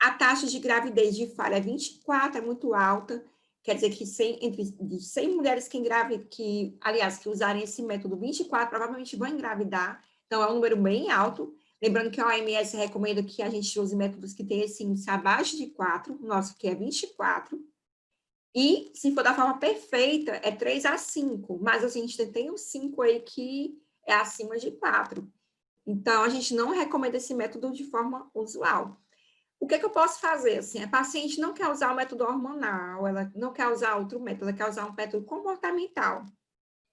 S2: A taxa de gravidez de falha é 24, é muito alta, quer dizer que entre 100 mulheres que usarem esse método, 24 provavelmente vão engravidar, então é um número bem alto. Lembrando que a OMS recomenda que a gente use métodos que tenham esse índice abaixo de 4, o nosso aqui é 24, e se for da forma perfeita, é 3 a 5, mas a gente tem um 5 aí que é acima de 4. Então, a gente não recomenda esse método de forma usual. O que eu posso fazer? Assim, a paciente não quer usar o método hormonal, ela não quer usar outro método, ela quer usar um método comportamental,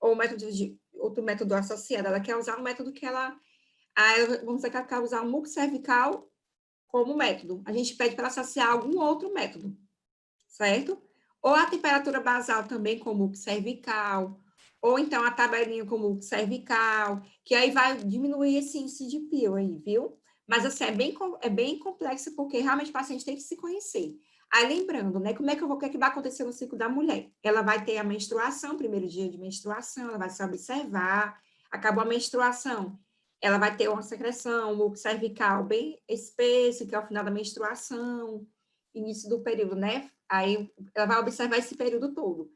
S2: ou outro método associado, ela quer usar um método que vamos dizer que ela quer usar o muco cervical como método. A gente pede para associar algum outro método, certo? Ou a temperatura basal também com muco cervical, ou então a tabelinha com muco cervical, que aí vai diminuir esse índice de Pio aí, viu? Mas, assim, é bem complexo, porque realmente o paciente tem que se conhecer. Aí, lembrando, né, o que vai acontecer no ciclo da mulher? Ela vai ter a menstruação, primeiro dia de menstruação, ela vai se observar, acabou a menstruação, ela vai ter uma secreção, o cervical bem espesso, que é o final da menstruação, início do período, né? Aí, ela vai observar esse período todo.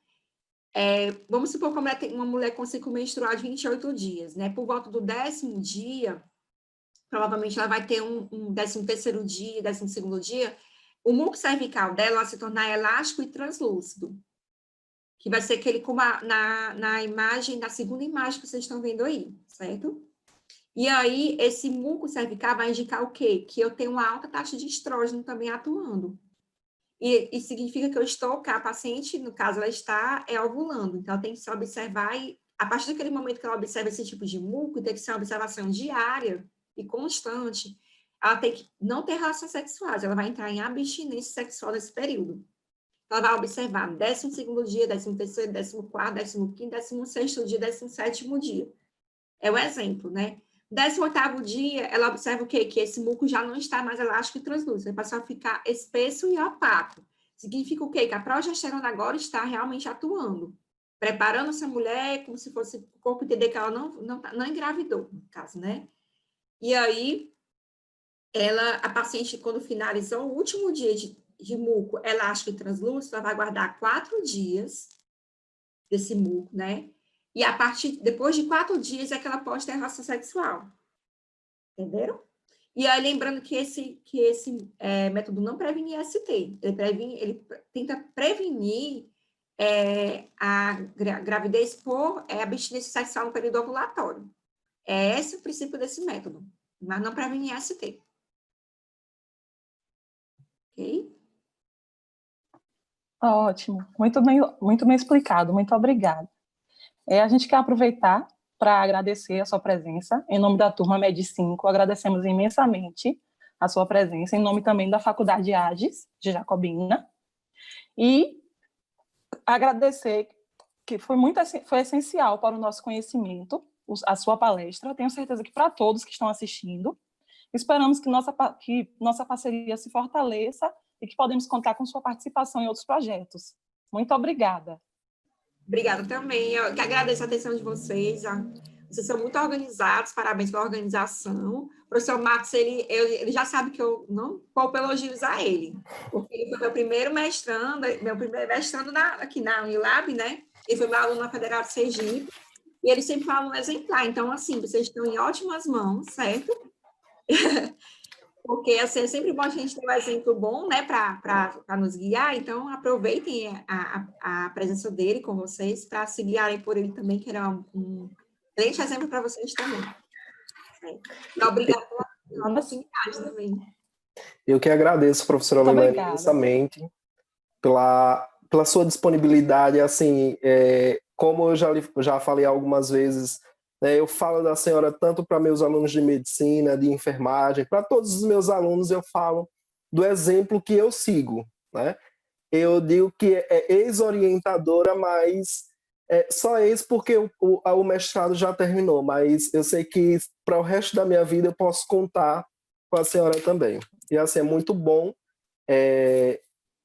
S2: Vamos supor que uma mulher com ciclo menstrual de 28 dias, né? Por volta do 10º dia, provavelmente ela vai ter um 13º dia, 12º dia, o muco cervical dela vai se tornar elástico e translúcido, que vai ser aquele como na imagem, na segunda imagem que vocês estão vendo aí, certo? E aí, esse muco cervical vai indicar o quê? Que eu tenho uma alta taxa de estrógeno também atuando. E significa que a paciente, no caso, ela está ovulando. Então, ela tem que se observar e, a partir daquele momento que ela observa esse tipo de muco, tem que ser uma observação diária e constante. Ela tem que não ter relações sexuais, ela vai entrar em abstinência sexual nesse período. Ela vai observar no 12º dia, 13º, 14º, 15º, 16º dia, 17º dia. É o exemplo, né? 18º dia, ela observa o quê? Que esse muco já não está mais elástico e translúcido, ele passou a ficar espesso e opaco. Significa o quê? Que a progesterona agora está realmente atuando, preparando essa mulher como se fosse o corpo entender que ela não engravidou, no caso, né? E aí, a paciente, quando finalizou o último dia de muco elástico e translúcido, ela vai guardar 4 dias desse muco, né? E depois de 4 dias é que ela pode ter relação sexual. Entenderam? E aí, lembrando que esse método não previne IST, ele tenta prevenir a gravidez por abstinência sexual no período ovulatório. É esse o princípio desse método, mas não previne IST. Ok?
S1: Ótimo, muito bem explicado, muito obrigada. A gente quer aproveitar para agradecer a sua presença. Em nome da turma Med 5, agradecemos imensamente a sua presença, em nome também da Faculdade AGES, de Jacobina, e agradecer que foi essencial para o nosso conhecimento, a sua palestra. Tenho certeza que para todos que estão assistindo, esperamos que nossa parceria se fortaleça e que podemos contar com sua participação em outros projetos. Muito obrigada.
S2: Obrigada também. Eu que agradeço a atenção de vocês. Vocês são muito organizados, parabéns pela organização. O professor Marcos, ele já sabe que eu não poupo elogios a ele, porque ele foi meu primeiro mestrando aqui na Unilab, né? Ele foi meu aluno na Federal de Sergipe, e ele sempre fala um exemplar. Então, assim, vocês estão em ótimas mãos, certo? Porque assim, é sempre bom a gente ter um exemplo bom, né, para nos guiar. Então, aproveitem a presença dele com vocês para se guiarem por ele também, que era um excelente exemplo para vocês também. E obrigada pela oportunidade também.
S3: Eu que agradeço, professora Leilane, imensamente pela sua disponibilidade. Assim, como eu já falei algumas vezes, né, eu falo da senhora tanto para meus alunos de medicina, de enfermagem, para todos os meus alunos eu falo do exemplo que eu sigo, né? Eu digo que é ex-orientadora, mas só ex porque o mestrado já terminou, mas eu sei que para o resto da minha vida eu posso contar com a senhora também. E assim, é muito bom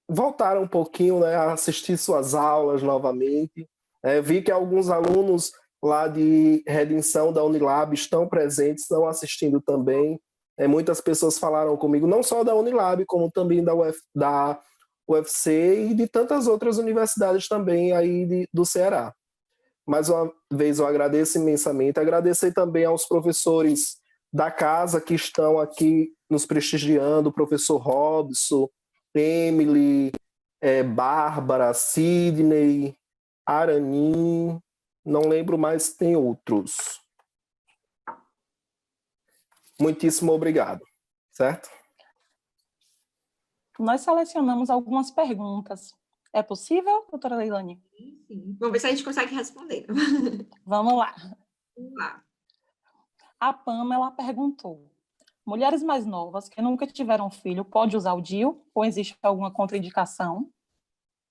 S3: voltar um pouquinho, né, a assistir suas aulas novamente. Vi que alguns alunos lá de Redenção da Unilab estão presentes, estão assistindo também. Muitas pessoas falaram comigo, não só da Unilab, como também da UFC e de tantas outras universidades também aí do Ceará. Mais uma vez eu agradeço imensamente, agradecer também aos professores da casa que estão aqui nos prestigiando, o professor Robson, Emily, Bárbara, Sidney, Aranim, não lembro mais, tem outros. Muitíssimo obrigado, certo?
S1: Nós selecionamos algumas perguntas. É possível, doutora Leilane?
S2: Sim. Vamos ver se a gente consegue responder.
S1: Vamos lá.
S2: Vamos lá.
S1: A Pamela perguntou: mulheres mais novas que nunca tiveram filho, pode usar o DIU ou existe alguma contraindicação?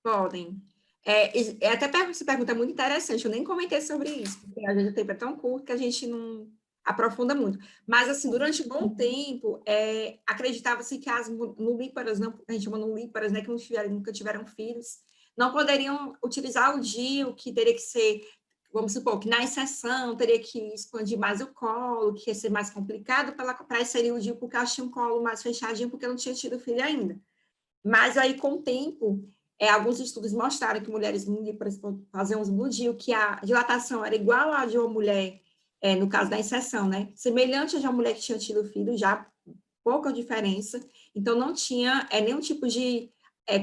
S2: Podem. Até essa pergunta é muito interessante, eu nem comentei sobre isso, porque às vezes o tempo é tão curto que a gente não aprofunda muito. Mas, assim, durante um bom tempo, acreditava-se que as nulíparas, a gente chama nulíparas, né, que nunca tiveram filhos, não poderiam utilizar o DIU, que teria que ser, vamos supor, que na exceção teria que expandir mais o colo, que ia ser mais complicado para inserir o DIU, porque elas tinham um colo mais fechadinho, porque não tinha tido filho ainda. Mas aí, com o tempo, alguns estudos mostraram que mulheres nulíparas faziam uso do DIU, que a dilatação era igual à de uma mulher no caso da inserção, né? Semelhante a uma mulher que tinha tido filho, já pouca diferença, então não tinha nenhum tipo de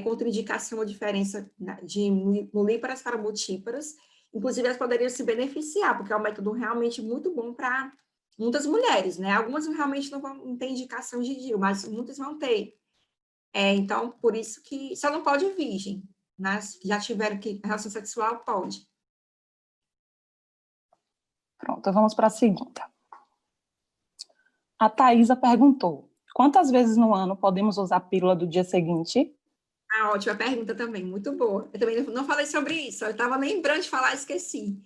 S2: contraindicação ou diferença de mulíparas para multíparas, inclusive elas poderiam se beneficiar, porque é um método realmente muito bom para muitas mulheres, né? Algumas realmente não têm indicação de DIU, mas muitas vão ter. Então, por isso que só não pode virgem, né? Já tiveram que relação sexual, pode.
S1: Pronto, vamos para a segunda. A Thaisa perguntou: quantas vezes no ano podemos usar a pílula do dia seguinte?
S2: Ótima pergunta também, muito boa. Eu também não falei sobre isso, eu estava lembrando de falar, esqueci.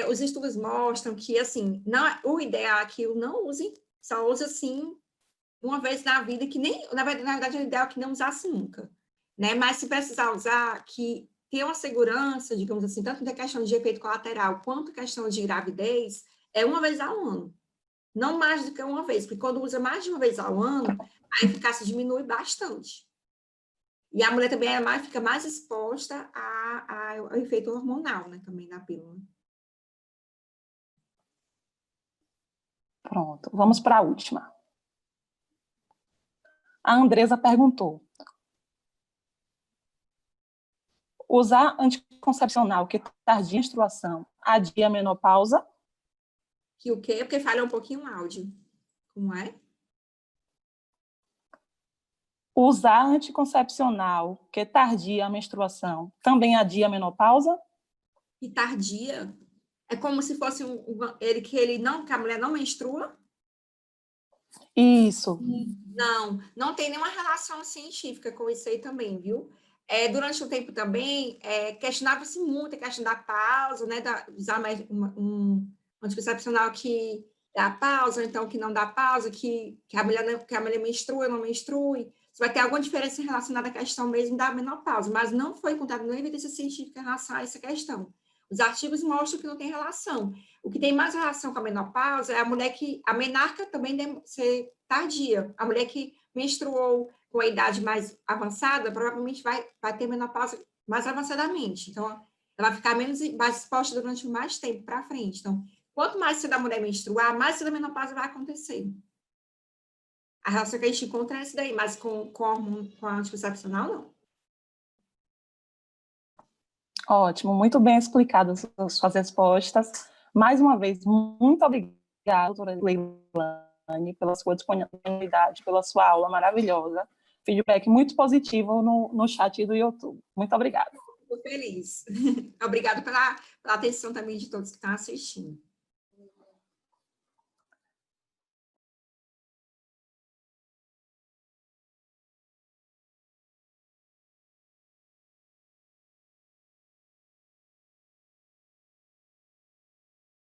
S2: Os estudos mostram que, assim, o ideal é que não usem, só use, assim, uma vez na vida, que nem, na verdade, o ideal é que não usasse nunca, né? Mas se precisar usar, que tenha uma segurança, digamos assim, tanto da questão de efeito colateral, quanto questão de gravidez, uma vez ao ano. Não mais do que uma vez, porque quando usa mais de uma vez ao ano, a eficácia diminui bastante. E a mulher também fica mais exposta ao efeito hormonal, né, também na pílula.
S1: Pronto, vamos para a última. A Andresa perguntou: usar anticoncepcional que tardia a menstruação adia a menopausa?
S2: Que o quê? Porque falha um pouquinho o áudio. Como é?
S1: Usar anticoncepcional que tardia a menstruação também adia a menopausa?
S2: E tardia? É como se fosse que a mulher não menstrua?
S1: Isso.
S2: Não tem nenhuma relação científica com isso aí também, viu? Durante o tempo também, questionava-se muito a questão da pausa, né? Usar um anticoncepcional que dá pausa, então que não dá pausa, que a mulher menstrua ou não menstrue. Você vai ter alguma diferença relacionada à questão mesmo da menopausa, mas não foi encontrada nenhuma evidência científica em relação a essa questão. Os artigos mostram que não tem relação. O que tem mais relação com a menopausa é a mulher a menarca também deve ser tardia. A mulher que menstruou com a idade mais avançada, provavelmente vai ter menopausa mais avançadamente. Então, ela vai ficar mais exposta durante mais tempo para frente. Então, quanto mais cedo a mulher menstruar, mais cedo a menopausa vai acontecer. A relação que a gente encontra é essa daí, mas com a anticoncepcional, não.
S1: Ótimo, muito bem explicadas as suas respostas. Mais uma vez, muito obrigada, doutora Leilane, pela sua disponibilidade, pela sua aula maravilhosa. Feedback muito positivo no chat do YouTube. Muito obrigada.
S2: Fico feliz. Obrigada pela atenção também de todos que estão assistindo.